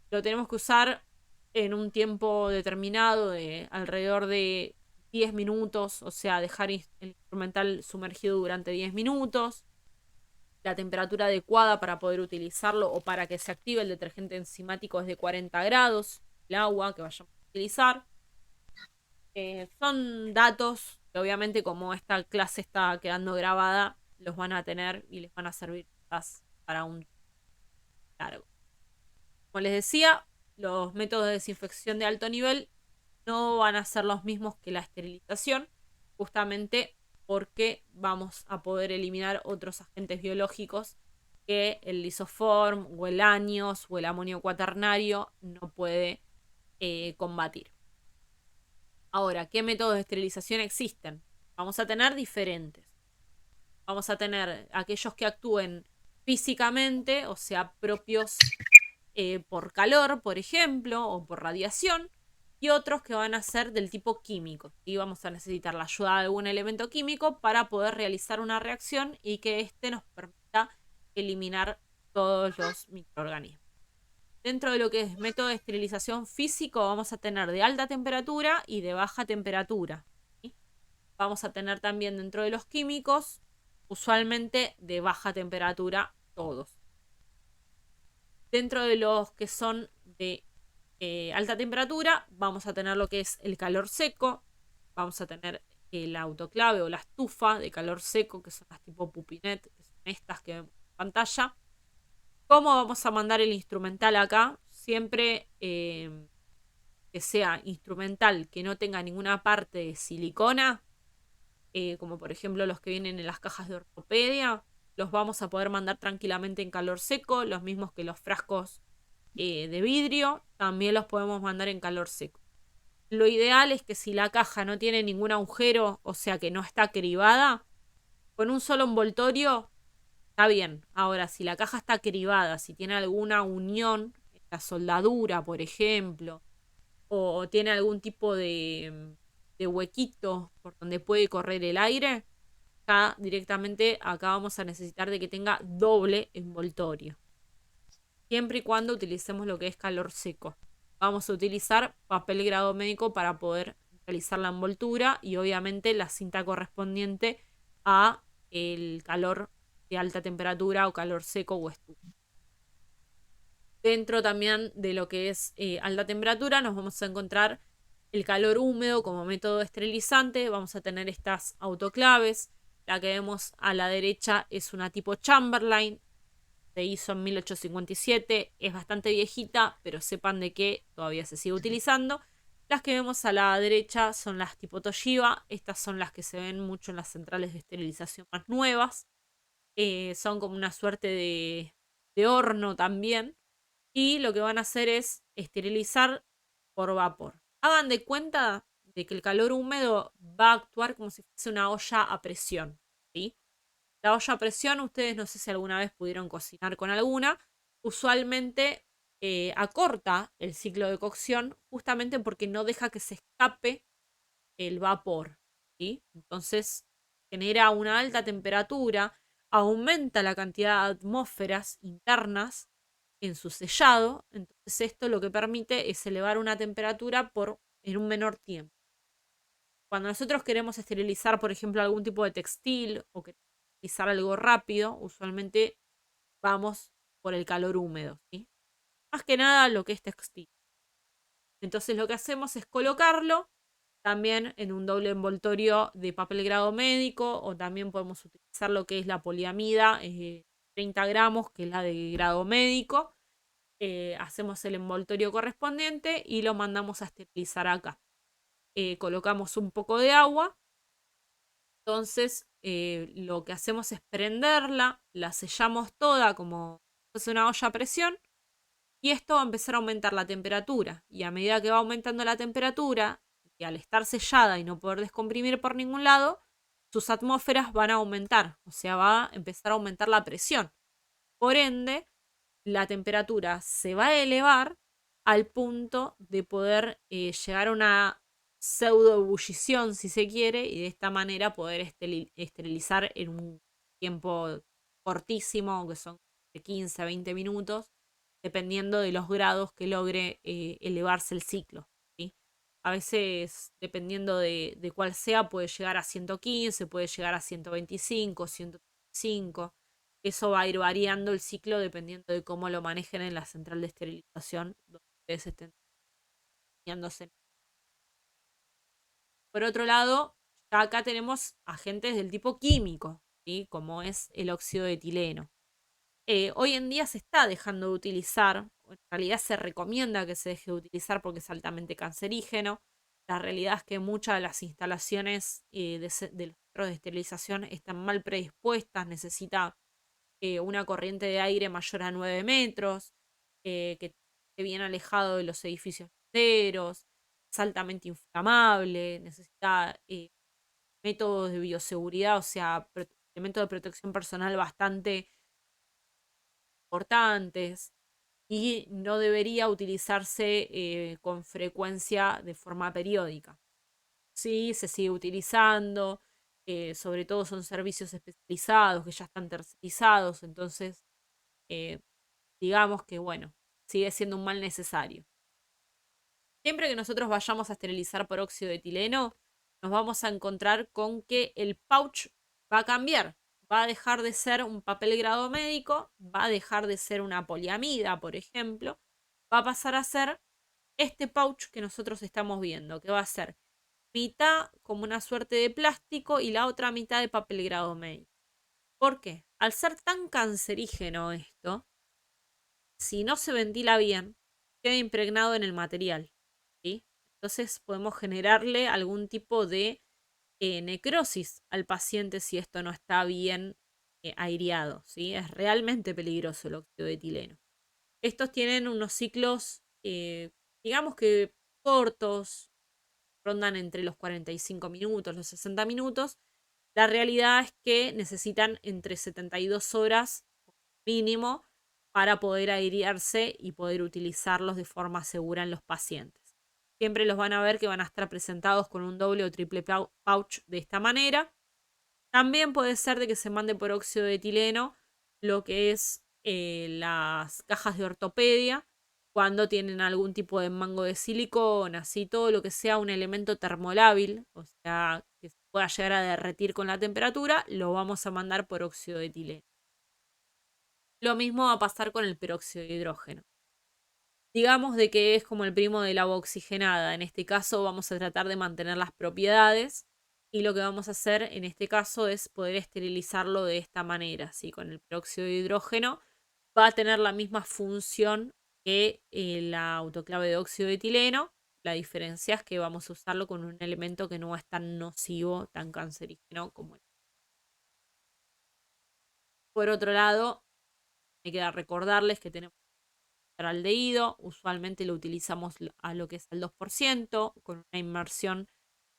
Lo tenemos que usar en un tiempo determinado de alrededor de 10 minutos, o sea, dejar el instrumental sumergido durante 10 minutos. La temperatura adecuada para poder utilizarlo o para que se active el detergente enzimático es de 40 grados, el agua que vayamos a utilizar. Son datos que obviamente como esta clase está quedando grabada, los van a tener y les van a servir quizás para un largo. Como les decía, los métodos de desinfección de alto nivel no van a ser los mismos que la esterilización, justamente porque vamos a poder eliminar otros agentes biológicos que el lisoform o el anios o el amonio cuaternario no puede combatir. Ahora, ¿qué métodos de esterilización existen? Vamos a tener diferentes. Vamos a tener aquellos que actúen físicamente, o sea, propios por calor, por ejemplo, o por radiación, y otros que van a ser del tipo químico. Y vamos a necesitar la ayuda de algún elemento químico para poder realizar una reacción y que éste nos permita eliminar todos los microorganismos. Dentro de lo que es método de esterilización físico, vamos a tener de alta temperatura y de baja temperatura, ¿sí? Vamos a tener también dentro de los químicos, usualmente de baja temperatura todos. Dentro de los que son de alta temperatura, vamos a tener lo que es el calor seco, vamos a tener el autoclave o la estufa de calor seco, que son las tipo pupinet, que son estas que vemos en pantalla. ¿Cómo vamos a mandar el instrumental acá? Siempre que sea instrumental, que no tenga ninguna parte de silicona, como por ejemplo los que vienen en las cajas de ortopedia, los vamos a poder mandar tranquilamente en calor seco, los mismos que los frascos de vidrio, también los podemos mandar en calor seco. Lo ideal es que si la caja no tiene ningún agujero, o sea que no está cribada, con un solo envoltorio está bien. Ahora, si la caja está cribada, si tiene alguna unión en la soldadura, por ejemplo, o tiene algún tipo de huequito por donde puede correr el aire, ya directamente acá vamos a necesitar de que tenga doble envoltorio. Siempre y cuando utilicemos lo que es calor seco. Vamos a utilizar papel grado médico para poder realizar la envoltura y obviamente la cinta correspondiente a el calor de alta temperatura o calor seco o estufa. Dentro también de lo que es alta temperatura nos vamos a encontrar el calor húmedo como método esterilizante. Vamos a tener estas autoclaves. La que vemos a la derecha es una tipo Chamberlain. Se hizo en 1857. Es bastante viejita, pero sepan de que todavía se sigue utilizando. Las que vemos a la derecha son las tipo Toshiba. Estas son las que se ven mucho en las centrales de esterilización más nuevas. Son como una suerte de horno también. Y lo que van a hacer es esterilizar por vapor. Hagan de cuenta de que el calor húmedo va a actuar como si fuese una olla a presión, ¿sí? La olla a presión, ustedes no sé si alguna vez pudieron cocinar con alguna, usualmente acorta el ciclo de cocción justamente porque no deja que se escape el vapor, ¿sí? Entonces genera una alta temperatura, aumenta la cantidad de atmósferas internas en su sellado, entonces esto lo que permite es elevar una temperatura en un menor tiempo. Cuando nosotros queremos esterilizar, por ejemplo, algún tipo de textil o queremos esterilizar algo rápido, usualmente vamos por el calor húmedo, ¿sí? Más que nada lo que es textil. Entonces lo que hacemos es colocarlo, también en un doble envoltorio de papel grado médico, o también podemos utilizar lo que es la poliamida, 30 gramos, que es la de grado médico. Hacemos el envoltorio correspondiente y lo mandamos a esterilizar acá. Colocamos un poco de agua. Entonces lo que hacemos es prenderla, la sellamos toda como si fuese una olla a presión, y esto va a empezar a aumentar la temperatura. Y a medida que va aumentando la temperatura, y al estar sellada y no poder descomprimir por ningún lado, sus atmósferas van a aumentar, o sea, va a empezar a aumentar la presión. Por ende, la temperatura se va a elevar al punto de poder llegar a una pseudo ebullición, si se quiere, y de esta manera poder esterilizar en un tiempo cortísimo, que son de 15 a 20 minutos, dependiendo de los grados que logre elevarse el ciclo, ¿sí? A veces, dependiendo de cuál sea, puede llegar a 115, puede llegar a 125, 135. Eso va a ir variando el ciclo dependiendo de cómo lo manejen en la central de esterilización donde ustedes estén bañándose. Por otro lado, ya acá tenemos agentes del tipo químico, ¿sí? Como es el óxido de etileno. Hoy en día se está dejando de utilizar, en realidad se recomienda que se deje de utilizar porque es altamente cancerígeno. La realidad es que muchas de las instalaciones de los centros de esterilización están mal predispuestas, necesita una corriente de aire mayor a 9 metros, que esté bien alejado de los edificios enteros, es altamente inflamable, necesita métodos de bioseguridad, o sea, elementos de protección personal bastante importantes, y no debería utilizarse con frecuencia de forma periódica. Sí, se sigue utilizando, sobre todo son servicios especializados que ya están tercerizados, entonces digamos que, bueno, sigue siendo un mal necesario. Siempre que nosotros vayamos a esterilizar por óxido de etileno, nos vamos a encontrar con que el pouch va a cambiar. Va a dejar de ser un papel grado médico, va a dejar de ser una poliamida, por ejemplo. Va a pasar a ser este pouch que nosotros estamos viendo, que va a ser mitad como una suerte de plástico y la otra mitad de papel grado médico. ¿Por qué? Al ser tan cancerígeno esto, si no se ventila bien, queda impregnado en el material, ¿sí? Entonces podemos generarle algún tipo de necrosis al paciente si esto no está bien aireado, ¿sí? Es realmente peligroso el óxido de etileno. Estos tienen unos ciclos, digamos que cortos, rondan entre los 45 minutos, los 60 minutos. La realidad es que necesitan entre 72 horas mínimo para poder airearse y poder utilizarlos de forma segura en los pacientes. Siempre los van a ver que van a estar presentados con un doble o triple pouch de esta manera. También puede ser de que se mande por óxido de etileno lo que es las cajas de ortopedia, cuando tienen algún tipo de mango de silicona, así todo lo que sea un elemento termolábil, o sea, que se pueda llegar a derretir con la temperatura, lo vamos a mandar por óxido de etileno. Lo mismo va a pasar con el peróxido de hidrógeno. Digamos de que es como el primo del agua oxigenada. En este caso vamos a tratar de mantener las propiedades y lo que vamos a hacer en este caso es poder esterilizarlo de esta manera. ¿Sí? Con el peróxido de hidrógeno va a tener la misma función que la autoclave de óxido de etileno. La diferencia es que vamos a usarlo con un elemento que no es tan nocivo, tan cancerígeno como el. Por otro lado, me queda recordarles que tenemos aldehído, usualmente lo utilizamos a lo que es al 2%, con una inmersión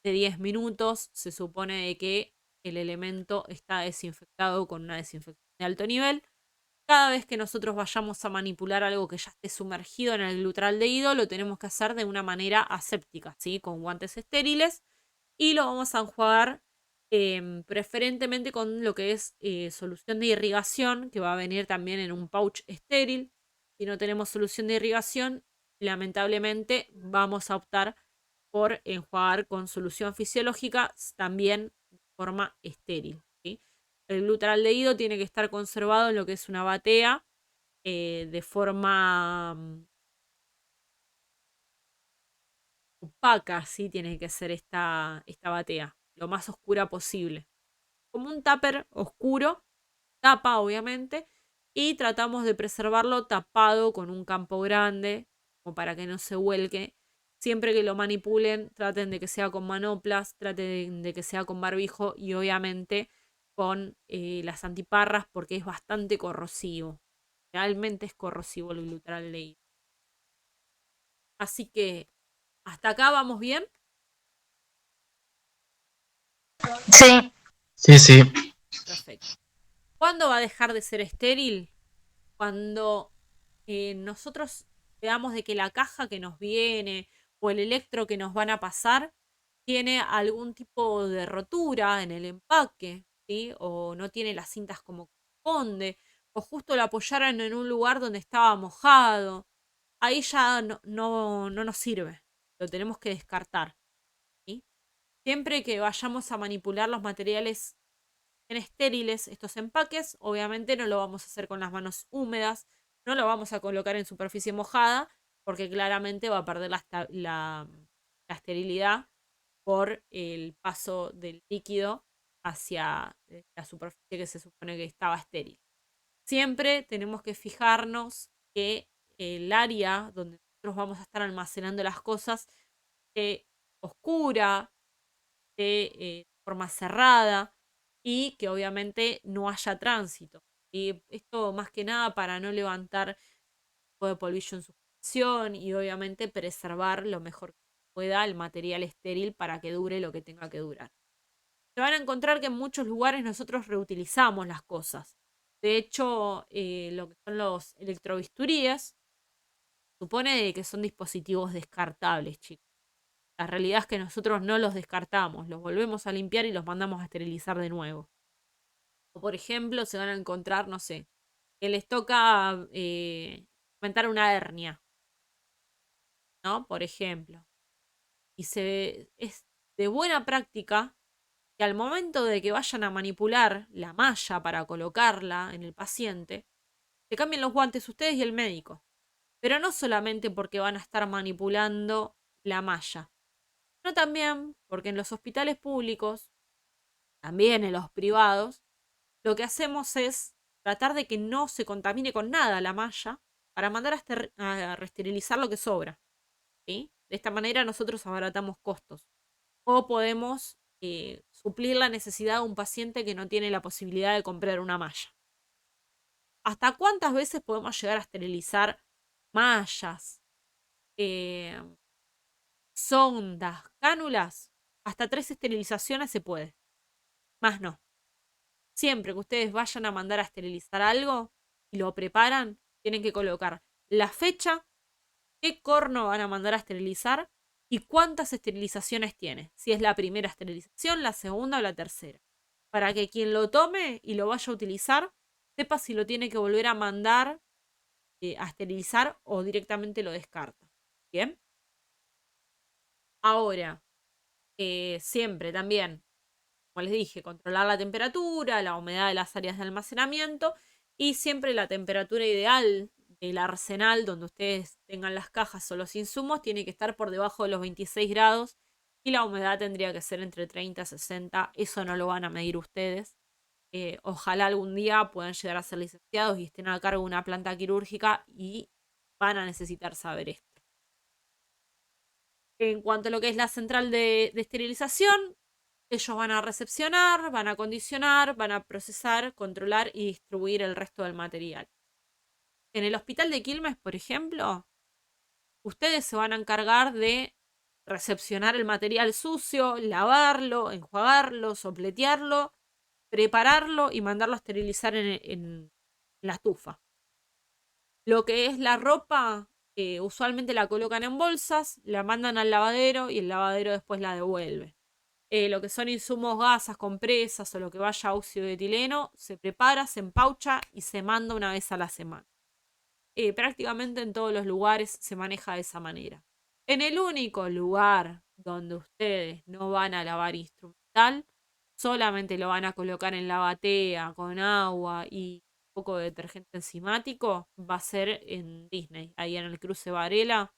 de 10 minutos. Se supone de que el elemento está desinfectado con una desinfección de alto nivel. Cada vez que nosotros vayamos a manipular algo que ya esté sumergido en el glutaraldehído, lo tenemos que hacer de una manera aséptica, ¿sí? Con guantes estériles, y lo vamos a enjuagar preferentemente con lo que es solución de irrigación, que va a venir también en un pouch estéril. Si no tenemos solución de irrigación, lamentablemente vamos a optar por enjuagar con solución fisiológica, también de forma estéril, ¿sí? El glutaraldehído tiene que estar conservado en lo que es una batea de forma opaca, sí, tiene que ser esta batea, lo más oscura posible. Como un tupper oscuro, tapa obviamente, y tratamos de preservarlo tapado con un campo grande, como para que no se vuelque. Siempre que lo manipulen, traten de que sea con manoplas, traten de que sea con barbijo y obviamente con las antiparras porque es bastante corrosivo. Realmente es corrosivo el glutaraldehído. Así que hasta acá vamos bien. Sí, Sí, sí. Perfecto. ¿Cuándo va a dejar de ser estéril? Cuando nosotros veamos de que la caja que nos viene o el electro que nos van a pasar tiene algún tipo de rotura en el empaque, ¿sí? O no tiene las cintas como corresponde, o justo lo apoyaron en un lugar donde estaba mojado. Ahí ya no nos sirve. Lo tenemos que descartar, ¿sí? Siempre que vayamos a manipular los materiales en estériles, estos empaques, obviamente no lo vamos a hacer con las manos húmedas, no lo vamos a colocar en superficie mojada, porque claramente va a perder la esterilidad por el paso del líquido hacia la superficie que se supone que estaba estéril. Siempre tenemos que fijarnos que el área donde nosotros vamos a estar almacenando las cosas esté oscura, esté de forma cerrada y que obviamente no haya tránsito. Y esto más que nada para no levantar un poco de polvillo en suspensión y obviamente preservar lo mejor que pueda el material estéril para que dure lo que tenga que durar. Se van a encontrar que en muchos lugares nosotros reutilizamos las cosas. De hecho, lo que son los electrobisturíes supone que son dispositivos descartables, chicos. La realidad es que nosotros no los descartamos, los volvemos a limpiar y los mandamos a esterilizar de nuevo. O por ejemplo, se van a encontrar, no sé, que les toca aumentar una hernia, ¿no? Por ejemplo. Es de buena práctica que al momento de que vayan a manipular la malla para colocarla en el paciente, se cambien los guantes ustedes y el médico. Pero no solamente porque van a estar manipulando la malla, sino también porque en los hospitales públicos, también en los privados, lo que hacemos es tratar de que no se contamine con nada la malla para mandar a reesterilizar lo que sobra, ¿sí? De esta manera nosotros abaratamos costos. O podemos suplir la necesidad de un paciente que no tiene la posibilidad de comprar una malla. ¿Hasta cuántas veces podemos llegar a esterilizar mallas, eh, sondas, cánulas? Hasta 3 esterilizaciones se puede. Más no. Siempre que ustedes vayan a mandar a esterilizar algo y lo preparan, tienen que colocar la fecha, qué corno van a mandar a esterilizar y cuántas esterilizaciones tiene. Si es la primera esterilización, la segunda o la tercera. Para que quien lo tome y lo vaya a utilizar, sepa si lo tiene que volver a mandar a esterilizar o directamente lo descarta. ¿Bien? Ahora, siempre también como les dije, controlar la temperatura, la humedad de las áreas de almacenamiento y siempre la temperatura ideal del arsenal donde ustedes tengan las cajas o los insumos tiene que estar por debajo de los 26 grados y la humedad tendría que ser entre 30 y 60. Eso no lo van a medir ustedes. Ojalá algún día puedan llegar a ser licenciados y estén a cargo de una planta quirúrgica y van a necesitar saber esto. En cuanto a lo que es la central de esterilización, ellos van a recepcionar, van a acondicionar, van a procesar, controlar y distribuir el resto del material. En el hospital de Quilmes, por ejemplo, ustedes se van a encargar de recepcionar el material sucio, lavarlo, enjuagarlo, sopletearlo, prepararlo y mandarlo a esterilizar en la estufa. Lo que es la ropa, usualmente la colocan en bolsas, la mandan al lavadero y el lavadero después la devuelve. Lo que son insumos, gasas, compresas o lo que vaya a óxido de etileno, se prepara, se empaucha y se manda una vez a la semana. Prácticamente en todos los lugares se maneja de esa manera. En el único lugar donde ustedes no van a lavar instrumental, solamente lo van a colocar en la batea con agua y un poco de detergente enzimático, va a ser en Disney, ahí en el cruce Varela.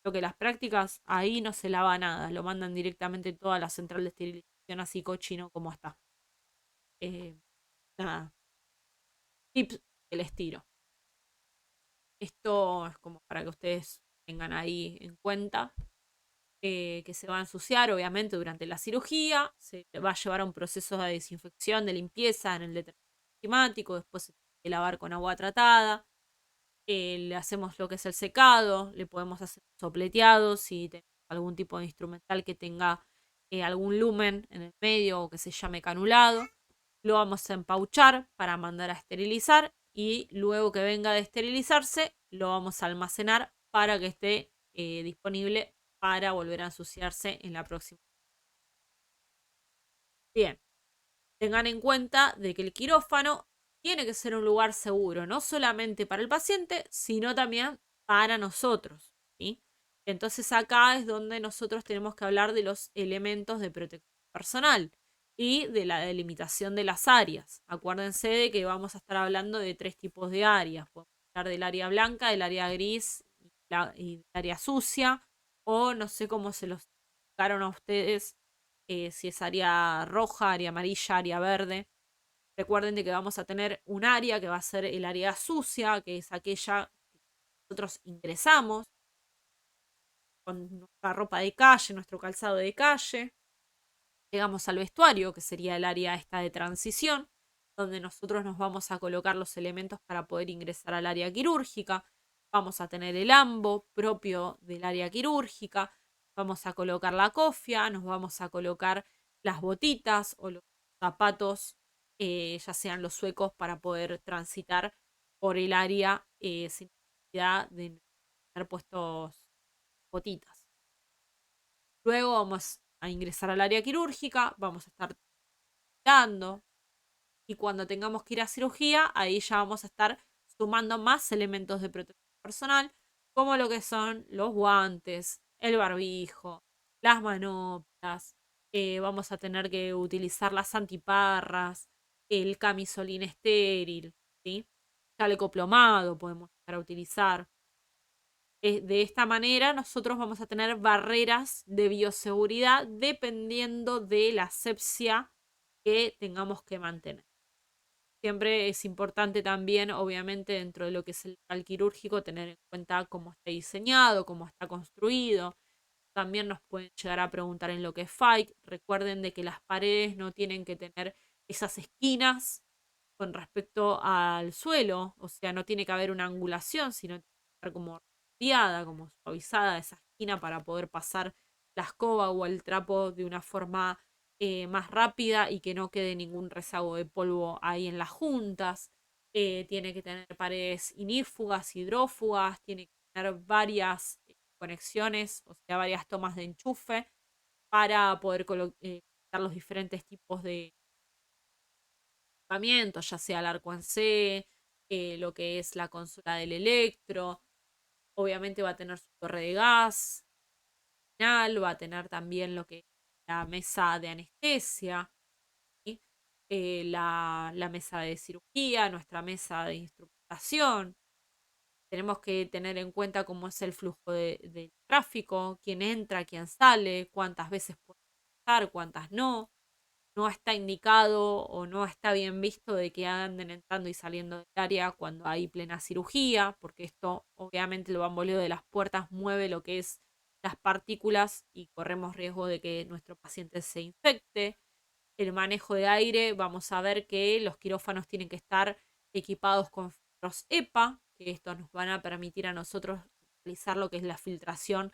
Lo que las prácticas, ahí no se lava nada, lo mandan directamente todo a la central de esterilización, así cochino como está. Nada, tips que les tiro. Esto es como para que ustedes tengan ahí en cuenta que se va a ensuciar, obviamente, durante la cirugía. Se va a llevar a un proceso de desinfección, de limpieza en el detergente enzimático. Después se tiene que lavar con agua tratada. Le hacemos lo que es el secado. Le podemos hacer sopleteado si tenemos algún tipo de instrumental que tenga algún lumen en el medio o que se llame canulado. Lo vamos a empauchar para mandar a esterilizar y luego que venga de esterilizarse lo vamos a almacenar para que esté disponible para volver a ensuciarse en la próxima. Bien, tengan en cuenta de que el quirófano tiene que ser un lugar seguro, no solamente para el paciente, sino también para nosotros, ¿sí? Entonces acá es donde nosotros tenemos que hablar de los elementos de protección personal y de la delimitación de las áreas. Acuérdense de que vamos a estar hablando de 3 tipos de áreas. Podemos hablar del área blanca, del área gris y del área sucia, o no sé cómo se los explicaron a ustedes, si es área roja, área amarilla, área verde. Recuerden de que vamos a tener un área que va a ser el área sucia, que es aquella que nosotros ingresamos con nuestra ropa de calle, nuestro calzado de calle. Llegamos al vestuario, que sería el área esta de transición, donde nosotros nos vamos a colocar los elementos para poder ingresar al área quirúrgica. Vamos a tener el ambo propio del área quirúrgica. Vamos a colocar la cofia, nos vamos a colocar las botitas o los zapatos, ya sean los suecos, para poder transitar por el área sin necesidad de tener puestos botitas. Luego vamos a ingresar al área quirúrgica, vamos a estar dando y cuando tengamos que ir a cirugía, ahí ya vamos a estar sumando más elementos de protección personal, como lo que son los guantes, el barbijo, las manoplas, vamos a tener que utilizar las antiparras, el camisolín estéril, ¿sí? Chaleco plomado podemos llegar a utilizar. De esta manera nosotros vamos a tener barreras de bioseguridad dependiendo de la asepsia que tengamos que mantener. Siempre es importante también, obviamente, dentro de lo que es el local quirúrgico, tener en cuenta cómo está diseñado, cómo está construido. También nos pueden llegar a preguntar en lo que es FAIC. Recuerden de que las paredes no tienen que tener esas esquinas con respecto al suelo, o sea, no tiene que haber una angulación, sino tiene que estar como rodeada, como suavizada esa esquina para poder pasar la escoba o el trapo de una forma más rápida y que no quede ningún rezago de polvo ahí en las juntas. Tiene que tener paredes inífugas, hidrófugas, tiene que tener varias conexiones, o sea, varias tomas de enchufe para poder conectar los diferentes tipos de equipamientos, ya sea el arco en C, lo que es la consola del electro. Obviamente va a tener su torre de gas, va a tener también lo que es la mesa de anestesia, ¿sí? La mesa de cirugía, nuestra mesa de instrumentación. Tenemos que tener en cuenta cómo es el flujo de tráfico, quién entra, quién sale, cuántas veces puede pasar, cuántas no. No está indicado o no está bien visto de que anden entrando y saliendo del área cuando hay plena cirugía, porque esto obviamente el bamboleo de las puertas mueve lo que es las partículas y corremos riesgo de que nuestro paciente se infecte. El manejo de aire, vamos a ver que los quirófanos tienen que estar equipados con filtros EPA, que estos nos van a permitir a nosotros realizar lo que es la filtración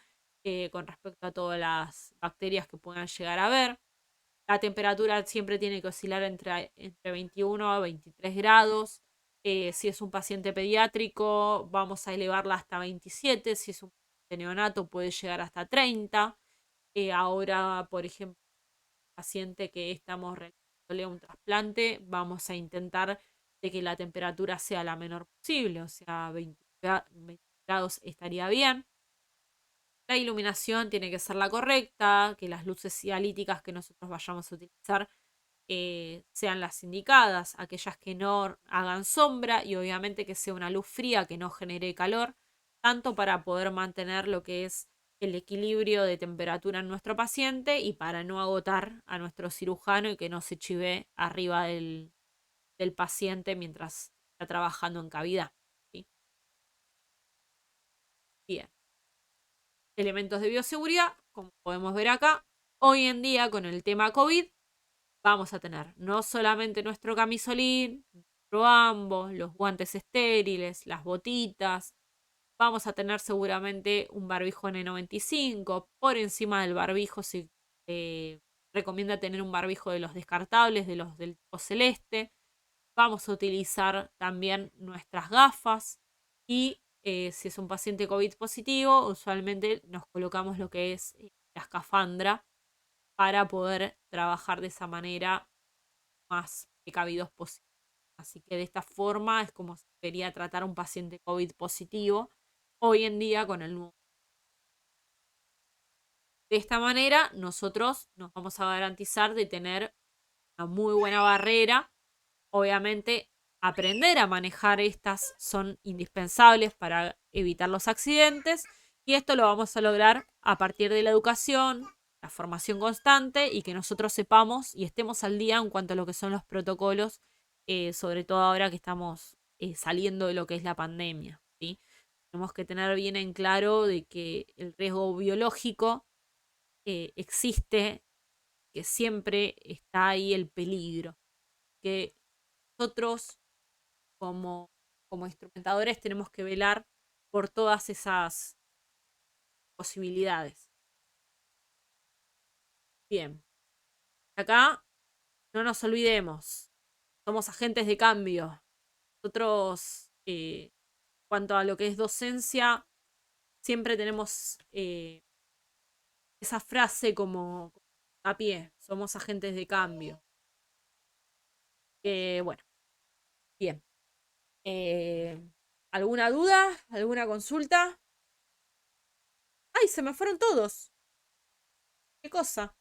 con respecto a todas las bacterias que puedan llegar a haber. La temperatura siempre tiene que oscilar entre 21 a 23 grados. Si es un paciente pediátrico, vamos a elevarla hasta 27. Si es un paciente neonato, puede llegar hasta 30. Ahora, por ejemplo, paciente que estamos realizándole un trasplante, vamos a intentar de que la temperatura sea la menor posible, o sea, 20 grados estaría bien. La iluminación tiene que ser la correcta, que las luces cialíticas que nosotros vayamos a utilizar sean las indicadas, aquellas que no hagan sombra y obviamente que sea una luz fría que no genere calor, tanto para poder mantener lo que es el equilibrio de temperatura en nuestro paciente y para no agotar a nuestro cirujano y que no se chive arriba del paciente mientras está trabajando en cavidad. ¿Sí? Bien. Elementos de bioseguridad, como podemos ver acá, hoy en día con el tema COVID vamos a tener no solamente nuestro camisolín, nuestro ambos, los guantes estériles, las botitas. Vamos a tener seguramente un barbijo N95. Por encima del barbijo se recomienda tener un barbijo de los descartables, de los del tipo celeste. Vamos a utilizar también nuestras gafas y si es un paciente COVID positivo, usualmente nos colocamos lo que es la escafandra para poder trabajar de esa manera más precavidos posible. Así que de esta forma es como se debería tratar a un paciente COVID positivo hoy en día con el nuevo. De esta manera nosotros nos vamos a garantizar de tener una muy buena barrera. Obviamente aprender a manejar estas son indispensables para evitar los accidentes y esto lo vamos a lograr a partir de la educación, la formación constante y que nosotros sepamos y estemos al día en cuanto a lo que son los protocolos, sobre todo ahora que estamos saliendo de lo que es la pandemia, ¿sí? Tenemos que tener bien en claro de que el riesgo biológico existe, que siempre está ahí el peligro, que nosotros como instrumentadores tenemos que velar por todas esas posibilidades. Bien, acá no nos olvidemos, somos agentes de cambio. Nosotros, cuanto a lo que es docencia, siempre tenemos esa frase como a pie, somos agentes de cambio. Bueno, bien. ¿Alguna duda? ¿Alguna consulta? ¡Ay, se me fueron todos! ¿Qué cosa?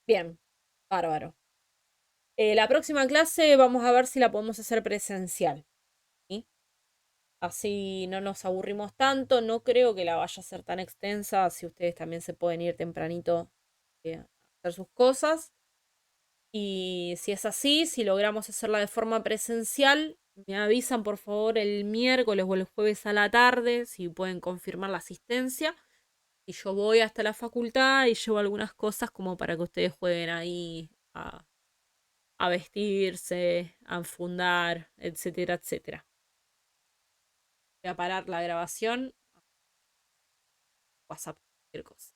Bien, bárbaro. La próxima clase vamos a ver si la podemos hacer presencial. ¿Sí? Así no nos aburrimos tanto. No creo que la vaya a ser tan extensa. Si ustedes también se pueden ir tempranito a hacer sus cosas. Y si es así, si logramos hacerla de forma presencial, me avisan por favor el miércoles o el jueves a la tarde, si pueden confirmar la asistencia. Y yo voy hasta la facultad y llevo algunas cosas como para que ustedes jueguen ahí a vestirse, a enfundar, etcétera, etcétera. Voy a parar la grabación. WhatsApp, cualquier cosa.